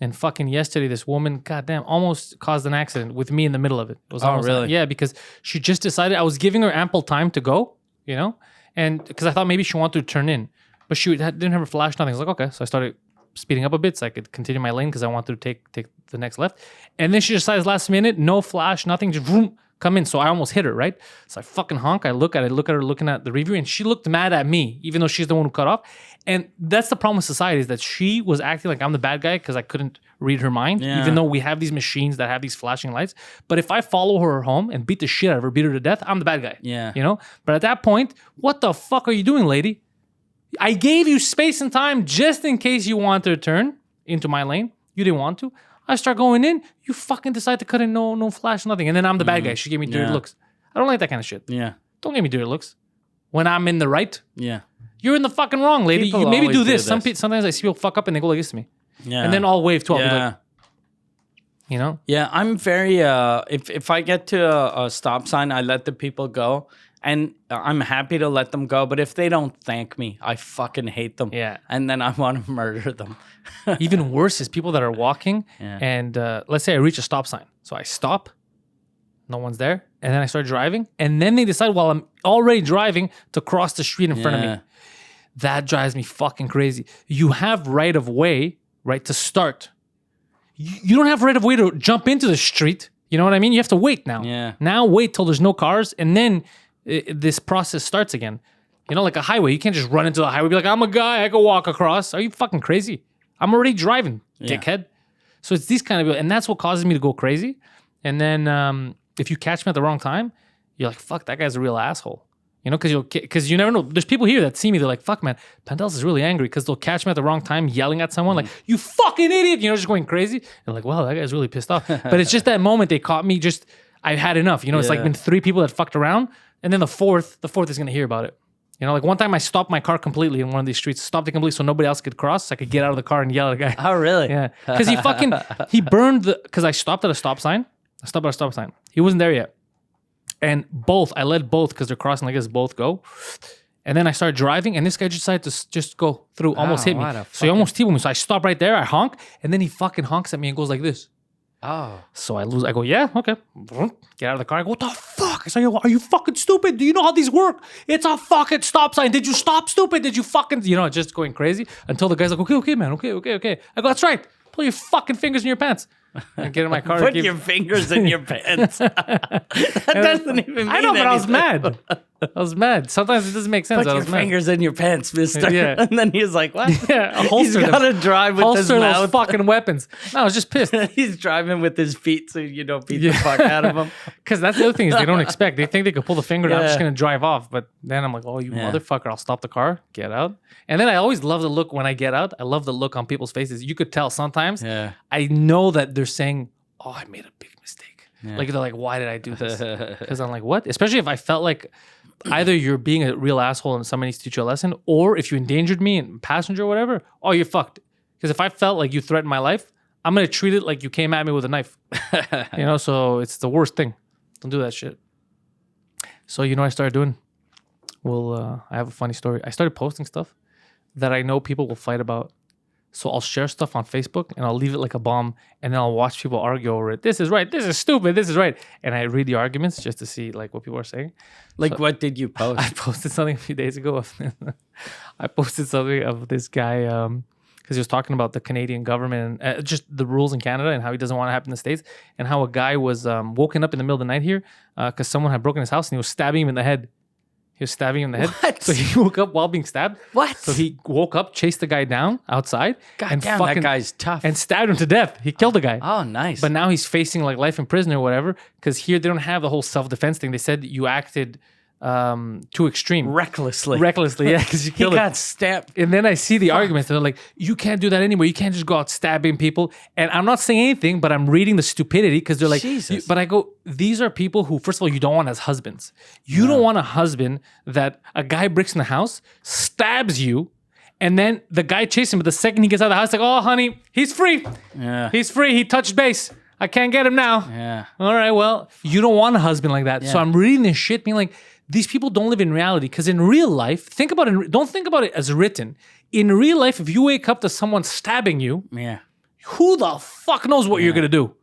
And fucking yesterday, this woman, goddamn, almost caused an accident with me in the middle of it. It was almost really? Yeah, because she just decided, I was giving her ample time to go, you know? And because I thought maybe she wanted to turn in, but she didn't have her flash, nothing. I was like, okay. So I started speeding up a bit so I could continue my lane because I wanted to take the next left. And then she decides last minute, no flash, nothing, just vroom, come in. So I almost hit her, right? So I fucking honk. I look at her looking at the review, and she looked mad at me, even though she's the one who cut off. And that's the problem with society, is that she was acting like I'm the bad guy because I couldn't read her mind, even though we have these machines that have these flashing lights. But if I follow her home and beat the shit out of her, beat her to death, I'm the bad guy. Yeah. You know? But at that point, what the fuck are you doing, lady? I gave you space and time just in case you wanted to turn into my lane. You didn't want to. I start going in. You fucking decide to cut in, no flash, nothing. And then I'm the bad guy. She gave me dirty looks. I don't like that kind of shit. Yeah. Don't give me dirty looks. When I'm in the right, Yeah. you're in the fucking wrong, lady. People You maybe always do do this. this. Sometimes I see people fuck up and they go like this to me. Yeah. And then I'll wave too. I'll be Yeah. like, you know? Yeah, I'm very if I get to a stop sign, I let the people go. And I'm happy to let them go, but if they don't thank me, I fucking hate them. Yeah. And then I want to murder them. Even worse is people that are walking Yeah. and let's say I reach a stop sign. So I stop, no one's there, and then I start driving, and then they decide while I'm already driving to cross the street in front of Yeah. me. That drives me fucking crazy. You have right of way, right, to start. You don't have right of way to jump into the street. You know what I mean? You have to wait now. Yeah. Now wait till there's no cars, and then this process starts again. You know, like a highway. You can't just run into the highway and be like, I'm a guy, I can walk across. Are you fucking crazy? I'm already driving, dickhead. So it's these kind of, and that's what causes me to go crazy. And then if you catch me at the wrong time, you're like, fuck, that guy's a real asshole. You know, because you never know. There's people here that see me, they're like, fuck, man, Pantelis is really angry because they'll catch me at the wrong time yelling at someone like, you fucking idiot, you know, just going crazy. And like, wow, that guy's really pissed off. But it's just that moment they caught me just, I've had enough. You know, it's like been 3 people that fucked around. And then the fourth is going to hear about it. You know, like one time I stopped my car completely in one of these streets, stopped it completely so nobody else could cross. So I could get out of the car and yell at the guy. Oh, really? Yeah. Because he burned because I stopped at a stop sign. He wasn't there yet. And I led both because they're crossing like this, both go. And then I started driving and this guy decided to just go through, almost hit me. So he almost T-boned me. So I stop right there, I honk, and then he fucking honks at me and goes like this. Oh. So I go, yeah, okay. Get out of the car. I go, what the fuck? I say, are you fucking stupid? Do you know how these work? It's a fucking stop sign. Did you stop, stupid? Did you fucking, just going crazy until the guy's like, okay, man, okay. I go, that's right. Pull your fucking fingers in your pants. And get in my car. Put your fingers in your pants. That doesn't even mean I know, but anything. I was mad. Sometimes it doesn't make sense. Put I your was mad. fingers in your pants, mister. Yeah. And then he was like, what? Yeah, He's holster got to them. drive with his Holster those mouth. fucking weapons. No, I was just pissed. He's driving with his feet so you don't beat the fuck out of him. Because that's the other thing is they don't expect. They think they could pull the finger and I'm just Yeah. going to drive off. But then I'm like, oh, you motherfucker. I'll stop the car. Get out. And then I always love the look when I get out. I love the look on people's faces. You could tell sometimes. Yeah. I know that they're saying, oh, I made a big mistake. Like they're like, why did I do this? Because I'm like, what? Especially if I felt like either you're being a real asshole and somebody needs to teach you a lesson, or if you endangered me and passenger or whatever, oh, you're fucked. Because if I felt like you threatened my life, I'm going to treat it like you came at me with a knife. So it's the worst thing. Don't do that shit. So you know what I started doing? Well, I have a funny story. I started posting stuff that I know people will fight about. So I'll share stuff on Facebook and I'll leave it like a bomb and then I'll watch people argue over it. This is right. This is stupid. This is right. And I read the arguments just to see like what people are saying. Like, what did you post? I posted something a few days ago. I posted something of this guy because he was talking about the Canadian government and just the rules in Canada and how he doesn't want to happen in the States and how a guy was woken up in the middle of the night here because someone had broken his house and he was stabbing him in the head. He was stabbing him in the head. What? So he woke up while being stabbed. What? So he woke up, chased the guy down outside. God damn, that guy's tough. And stabbed him to death. He killed the guy. Oh, nice. But now he's facing like life in prison or whatever because here they don't have the whole self-defense thing. They said you acted too extreme. Recklessly. Yeah, because you He killed him. got stabbed. And then I see the arguments. They're like, you can't do that anymore. You can't just go out stabbing people. And I'm not saying anything, but I'm reading the stupidity because they're like, Jesus. but I go, these are people who, first of all, you don't want as husbands. You don't want a husband that a guy breaks in the house, stabs you, and then the guy chases him. But the second he gets out of the house, like, oh, honey, he's free. Yeah. He's free. He touched base. I can't get him now. Yeah. All right, well, you don't want a husband like that. So I'm reading this shit being like, these people don't live in reality. Because in real life, don't think about it as written. In real life, if you wake up to someone stabbing you, Yeah. who the fuck knows what you're going to do?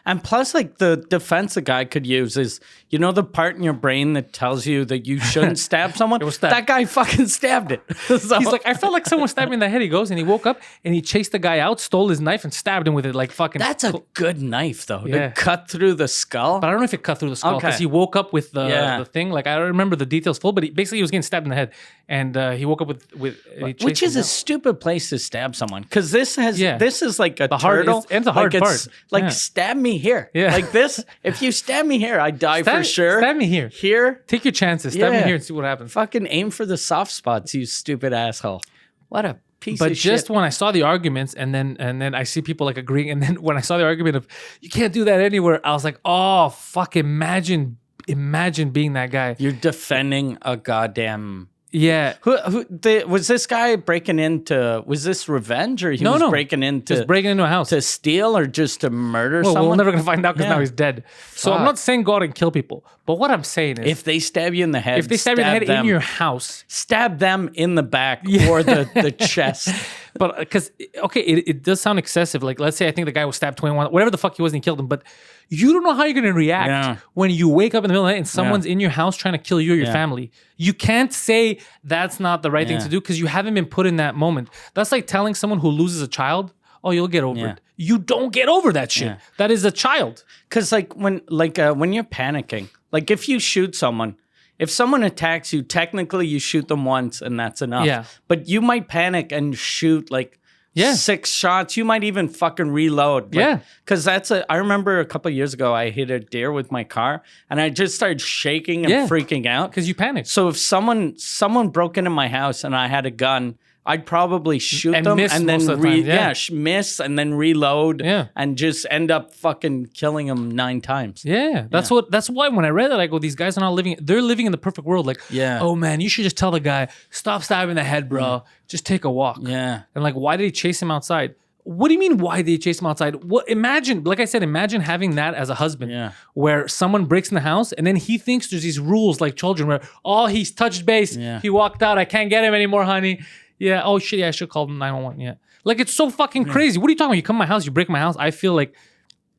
And plus, like, the defense a guy could use is, you know, the part in your brain that tells you that you shouldn't stab someone? was stabbed. That guy fucking stabbed it. So- He's like, I felt like someone stabbed me in the head. He goes and he woke up and he chased the guy out, stole his knife and stabbed him with it like fucking. That's a good knife, though, Yeah. to cut through the skull. But I don't know if it cut through the skull because Okay. he woke up with Yeah. the thing. Like, I don't remember the details full, but basically he was getting stabbed in the head. And he woke up with he chased Which is him a out. stupid place to stab someone. Because this is like a hard- turtle. it's the hard like part. Like, Yeah. stab me here. Yeah. Like this, if you stab me here, I die for sure. Stab me here. Here, Take your chances. Stab me Yeah. here and see what happens. fucking aim for the soft spots, you stupid asshole. What a piece But of just shit. when I saw the arguments and then I see people like agreeing, and then when I saw the argument of you can't do that anywhere, I was like, oh fuck, imagine being that guy. You're defending a goddamn. Yeah. Was this guy breaking into? Was this revenge, or he was breaking into Just breaking into a house. to steal, or just to murder Well, someone? we're never gonna find out because Yeah. now he's dead. So I'm Fuck. not saying go out and kill people, but what I'm saying is If they stab you in the head, if they stab you in the head them. in your house, Stab them in the back or the chest. but because okay, it does sound excessive. Like let's say I think the guy was stabbed 21, whatever the fuck he was, and he killed him. But you don't know how you're gonna react Yeah. when you wake up in the middle of the night and someone's in your house trying to kill you or your Yeah. family. You can't say that's not the right thing Yeah. to do because you haven't been put in that moment. That's like telling someone who loses a child, "Oh, you'll get over Yeah. it." You don't get over that shit. Yeah. That is a child. Because when you're panicking, like if you shoot someone, if someone attacks you, technically you shoot them once and that's enough. Yeah. But you might panic and shoot like Yeah. 6 shots. You might even fucking reload. Yeah. Because I remember a couple of years ago, I hit a deer with my car and I just started shaking and Yeah. freaking out. Because you panicked. So if someone broke into my house and I had a gun, I'd probably shoot And them miss and then most of the time, yeah. miss and then reload Yeah. and just end up fucking killing them 9 times. Yeah, that's why when I read that, I go, these guys are not they're living in the perfect world. Like, Yeah. oh man, you should just tell the guy, stop stabbing the head, bro. Just take a walk. Yeah. And like, why did he chase him outside? What do you mean, why did he chase him outside? What? Imagine, like I said, imagine having that as a husband, Yeah. where someone breaks in the house and then he thinks there's these rules like children where, oh, he's touched base, Yeah. he walked out, I can't get him anymore, honey. Yeah, oh shit, yeah, I should call 911. Yeah, like it's so fucking crazy. What are you talking about? You come to my house, you break my house. I feel like,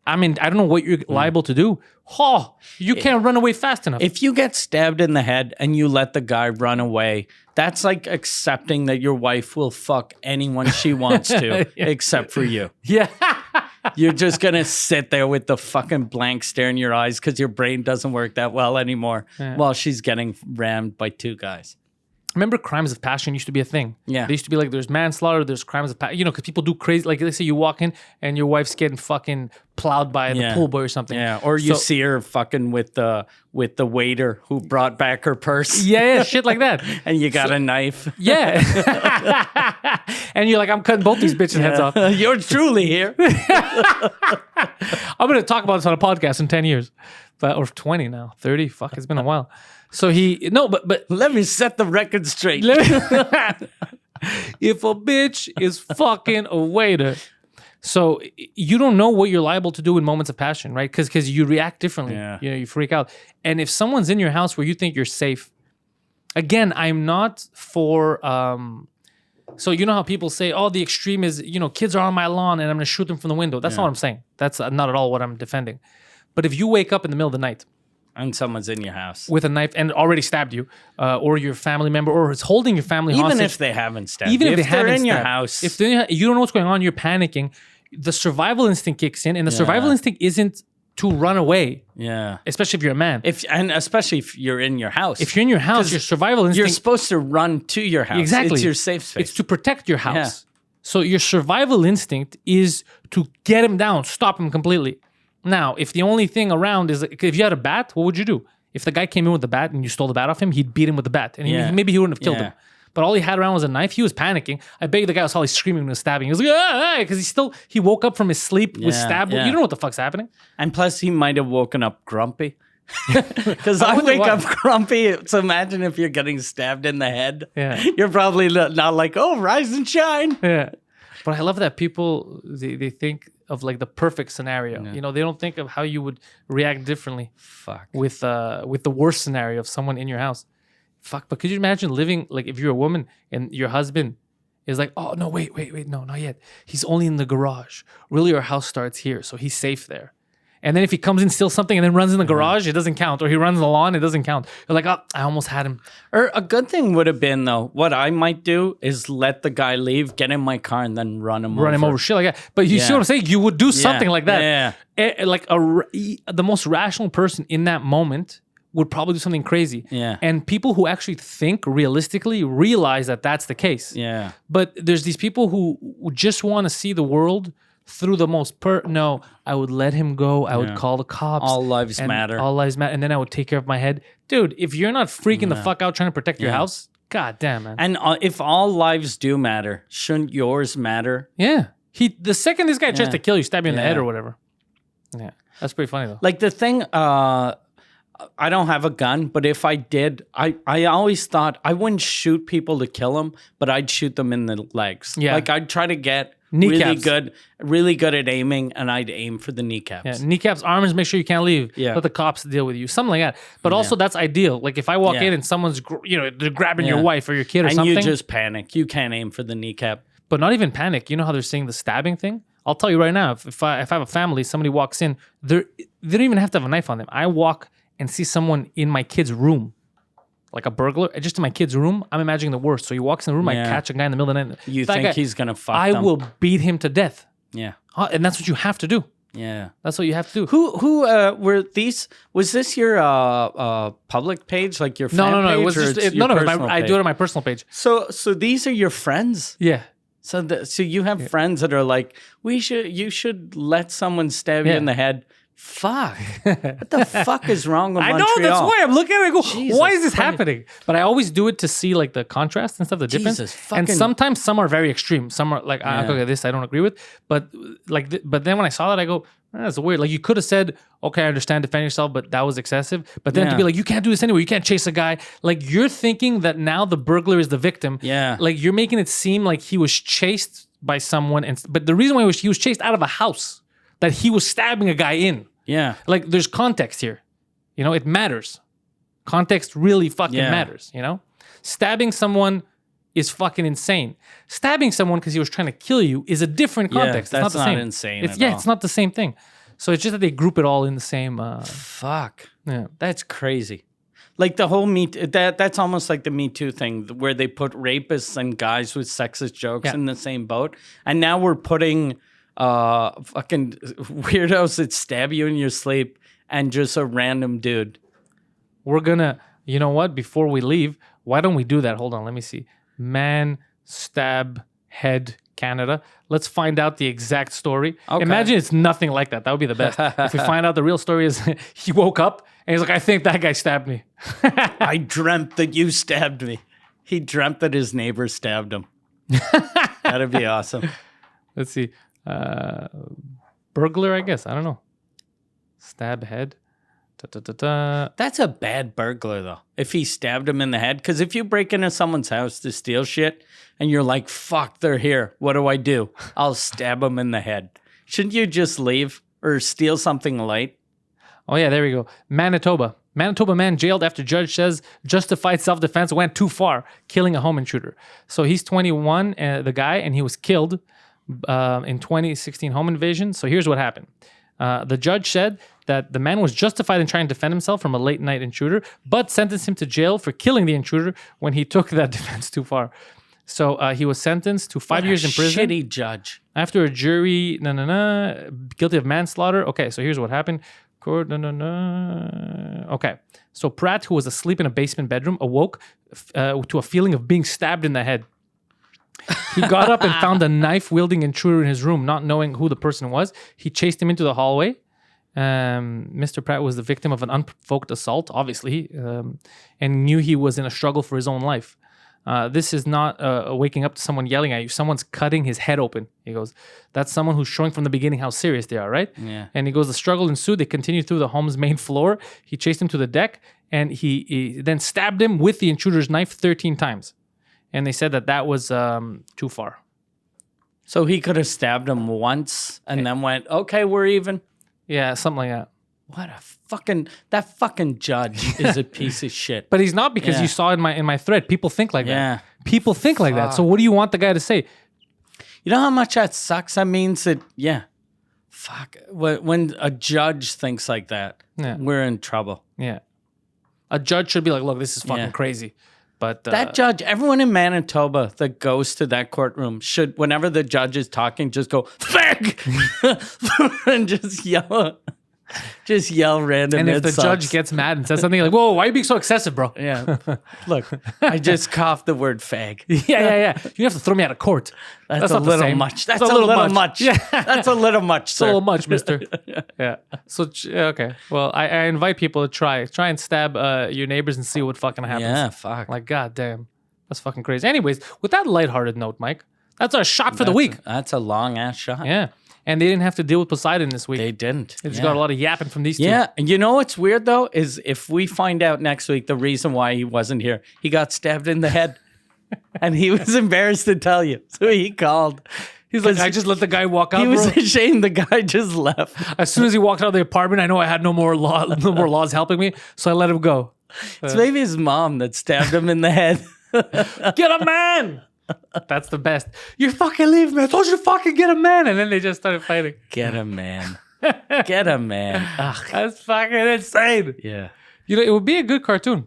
I don't know what you're liable to do. Oh, you can't run away fast enough. If you get stabbed in the head and you let the guy run away, that's like accepting that your wife will fuck anyone she wants to, except for you. yeah. You're just gonna sit there with the fucking blank stare in your eyes because your brain doesn't work that well anymore while she's getting rammed by 2 guys. Remember, crimes of passion used to be a thing. Yeah. They used to be like, there's manslaughter, there's crimes of passion. You know, because people do crazy. Like, let's say you walk in and your wife's getting fucking plowed by the pool boy or something. Yeah, or you So- see her fucking with the waiter who brought back her purse. Yeah, shit like that. And you got a knife. Yeah. And you're like, I'm cutting both these bitches' heads off. You're truly here. I'm going to talk about this on a podcast in 10 years. Or 20 now, 30. Fuck, it's been a while. So but Let me set the record straight. if a bitch is fucking a waiter, so you don't know what you're liable to do in moments of passion, right? Because you react differently. Yeah. You know, you freak out. And if someone's in your house where you think you're safe, again, I'm not for. So you know how people say, "Oh, the extreme is kids are on my lawn and I'm gonna shoot them from the window." That's not what I'm saying. That's not at all what I'm defending. But if you wake up in the middle of the night And someone's in your house. with a knife and already stabbed you, or your family member, or is holding your family Even hostage, if they haven't stabbed even you. if they they're haven't in your stabbed, house. if you don't know what's going on, you're panicking. The survival instinct kicks in, and the survival instinct isn't to run away, yeah. especially if you're a man. And especially if you're in your house. If you're in your house, your survival instinct You're supposed to run to your house. Exactly. It's your safe space. It's to protect your house. Yeah. So your survival instinct is to get him down, stop him completely. Now, if the only thing around is if you had a bat, what would you do? if the guy came in with the bat and you stole the bat off him, he'd beat him with the bat, and maybe he wouldn't have killed Yeah. him. But all he had around was a knife. He was panicking. I bet you the guy was probably screaming and stabbing. He was like, because he woke up from his sleep with stabbed. yeah. You don't know what the fuck's happening. And plus, he might have woken up grumpy. Because I wonder wake why. up grumpy. So imagine if you're getting stabbed in the head. Yeah. You're probably not like, oh, rise and shine. Yeah. But I love that people, they think of like the perfect scenario. You know, they don't think of how you would react differently Fuck. with the worst scenario of someone in your house. Fuck, but could you imagine living, like if you're a woman and your husband is like, oh, no, wait, no, not yet. He's only in the garage. Really, our house starts here, so he's safe there. And then if he comes in, steals something, and then runs in the garage, it doesn't count. Or he runs the lawn, it doesn't count. You're like, oh, I almost had him. Or a good thing would have been, though, what I might do is let the guy leave, get in my car, and then run him over. Shit like that. But you see what I'm saying? You would do something like that. Yeah. Like the most rational person in that moment would probably do something crazy. Yeah. And people who actually think realistically realize that that's the case. Yeah. But there's these people who just want to see the world through the most no, I would let him go. I would call the cops. All lives matter. All lives matter. And then I would take care of my head. Dude, if you're not freaking the fuck out trying to protect your house, god damn, man. And if all lives do matter, shouldn't yours matter? Yeah. The second this guy tries to kill you, stab you in the head Yeah. or whatever. Yeah. That's pretty funny though. Like the thing, I don't have a gun, but if I did, I always thought I wouldn't shoot people to kill them, but I'd shoot them in the legs. Yeah. Like I'd try to get Kneecaps. really good at aiming, and I'd aim for the kneecaps. Yeah, kneecaps, arms, make sure you can't leave. Yeah. Let the cops deal with you. Something like that. But also that's ideal. Like if I walk Yeah. in and someone's, they're grabbing your Yeah. wife or your kid or And something. you just panic. You can't aim for the kneecap. But not even panic. You know how they're saying the stabbing thing? I'll tell you right now, if I have a family, somebody walks in, they don't even have to have a knife on them. I walk and see someone in my kid's room, like a burglar, just in my kid's room, I'm imagining the worst. So he walks in the room, I Yeah. catch a guy in the middle of the night. You That think guy, he's gonna fuck I them. will beat him to death. Yeah. And that's what you have to do. Yeah. That's what you have to do. Who were these? Was this your public page, like your fan No. page, It was or just it's your personal I do it page? on my personal page. So these are your friends. Yeah. So you have friends that are like, you should let someone stab you Yeah. in the head. Fuck. What the fuck is wrong with I Montreal? know, that's why I'm looking at it and go, Jesus why is this fucking- happening? But I always do it to see like the contrast and stuff, the difference. Jesus And fucking- sometimes some are very extreme. Some are like, okay, this I don't agree with. But but then when I saw that, I go, that's weird. Like you could have said, okay, I understand, defend yourself, but that was excessive. But then to Yeah. be like, you can't do this anyway. You can't chase a guy. Like you're thinking that now the burglar is the victim. Yeah. Like you're making it seem like he was chased by someone. But the reason why he was chased out of a house, that he was stabbing a guy in. Yeah. Like there's context here. You know, it matters. Context really fucking Yeah. matters, you know? Stabbing someone is fucking insane. Stabbing someone because he was trying to kill you is a different Yeah, context. that's it's not not the same. insane It's, at yeah, all. it's not the same thing. So it's just that they group it all in the same Fuck. yeah. That's crazy. Like the whole that's almost like the Me Too thing where they put rapists and guys with sexist jokes Yeah. in the same boat. And now we're putting fucking weirdos that stab you in your sleep and just a random dude. We're gonna, you know what? Before we leave, why don't we do that? Hold on, let me see. Man, stab, head, Canada. Let's find out the exact story. Okay. Imagine it's nothing like that. That would be the best. If we find out the real story is he woke up and he's like, I think that guy stabbed me. I dreamt that you stabbed me. He dreamt that his neighbor stabbed him. That'd be awesome. Let's see. Burglar, I guess. I don't know. Stab head. Da-da-da-da. That's a bad burglar, though, if he stabbed him in the head. Because if you break into someone's house to steal shit and you're like, fuck, they're here. What do I do? I'll stab them in the head. Shouldn't you just leave or steal something light? Oh, yeah, there we go. Manitoba. Manitoba man jailed after judge says justified self-defense went too far, killing a home intruder. So he's 21, the guy, and he was killed in 2016 home invasion. So here's what happened. The judge said that the man was justified in trying to defend himself from a late night intruder, but sentenced him to jail for killing the intruder when he took that defense too far. So he was sentenced to 5 years in prison. Shitty judge. After a jury, guilty of manslaughter. Okay, so here's what happened. Court, Okay, so Pratt, who was asleep in a basement bedroom, awoke to a feeling of being stabbed in the head. He got up and found a knife-wielding intruder in his room, not knowing who the person was. He chased him into the hallway. Mr. Pratt was the victim of an unprovoked assault, obviously, and knew he was in a struggle for his own life. This is not waking up to someone yelling at you. Someone's cutting his head open. He goes, that's someone who's showing from the beginning how serious they are, right? Yeah. And he goes, the struggle ensued. They continued through the home's main floor. He chased him to the deck, and he then stabbed him with the intruder's knife 13 times. And they said that was too far. So he could have stabbed him once and then went, okay, we're even. Yeah, something like that. What that fucking judge is a piece of shit. But he's not, because you saw in my thread, people think like that. People think like that. So what do you want the guy to say? You know how much that sucks? That means that, when a judge thinks like that, we're in trouble. Yeah. A judge should be like, look, this is fucking crazy. But that judge, everyone in Manitoba that goes to that courtroom should, whenever the judge is talking, just go, fuck! And just yell. Just yell random And if the insults. judge gets mad and says something like, whoa, why are you being so excessive, bro? Yeah. Look, I just coughed the word fag. Yeah. You have to throw me out of court. That's a not the little same. much. That's a little much. Yeah. That's a little much, It's a sir. little much, mister. Yeah. So, okay. Well, I invite people to try and stab your neighbors and see what fucking happens. Yeah, fuck. Like, goddamn. That's fucking crazy. Anyways, with that lighthearted note, Mike, that's our shot for the week. That's a long-ass shot. Yeah. And they didn't have to deal with Poseidon this week. They didn't. They just got a lot of yapping from these two. Yeah. And you know what's weird, though, is if we find out next week the reason why he wasn't here, he got stabbed in the head. And he was embarrassed to tell you. So he called. He's like, I just let the guy walk out, He was bro. ashamed the guy just left. As soon as he walked out of the apartment, I know I had no more laws helping me, so I let him go. It's maybe his mom that stabbed him in the head. Get a man! That's the best. You fucking leave me. I told you to fucking get a man. And then they just started fighting. Get a man. Get a man. Ugh. That's fucking insane. Yeah. You know, it would be a good cartoon.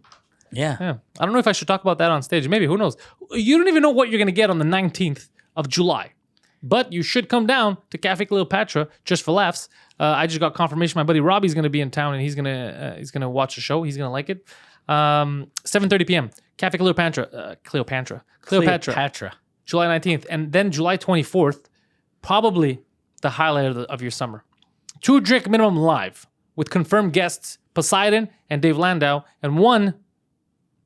Yeah. Yeah. I don't know if I should talk about that on stage. Maybe. Who knows? You don't even know what you're going to get on the 19th of July. But you should come down to Cafe Cleopatra just for laughs. I just got confirmation my buddy Robbie's going to be in town, and he's gonna watch the show. He's going to like it. 7:30 p.m. Cafe Cleopatra. Cleopatra. July 19th. And then July 24th, probably the highlight of your summer. 2 drink minimum live with confirmed guests Poseidon and Dave Landau, and 1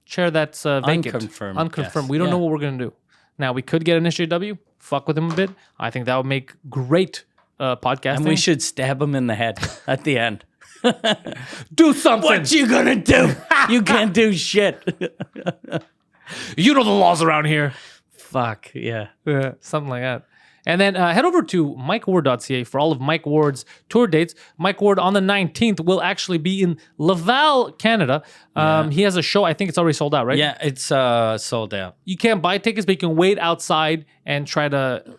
chair that's vacant. Unconfirmed. We don't know what we're going to do. Now, we could get an SJW, fuck with him a bit. I think that would make great podcasting. And we should stab him in the head at the end. Do something. What you gonna do? You can't do shit. You know the laws around here. Fuck, yeah. Something like that. And then head over to mikeward.ca for all of Mike Ward's tour dates. Mike Ward on the 19th will actually be in Laval, Canada. He has a show. I think it's already sold out, right? Yeah, it's sold out. You can't buy tickets, but you can wait outside and try to,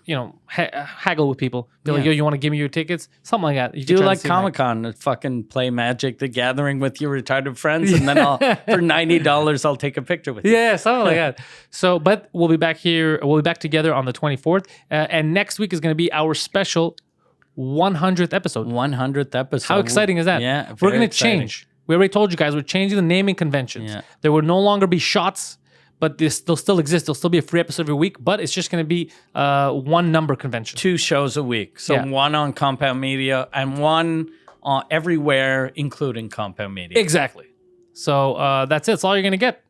haggle with people. Be like, yo, you want to give me your tickets? Something like that. You can Do try to like see Comic-Con, fucking play Magic the Gathering with your retarded friends, and then for $90, I'll take a picture with you. Yeah, something like that. So, but we'll be back here. We'll be back together on the 24th. And next week is going to be our special 100th episode. 100th episode. How exciting is that? Yeah, we're very going to exciting. change. We already told you guys we're changing the naming conventions. Yeah. There will no longer be shots, but they'll still exist. There'll still be a free episode every week, but it's just going to be 1 number convention. 2 shows a week. So 1 on Compound Media and 1 on everywhere, including Compound Media. Exactly. So that's it. That's all you're going to get.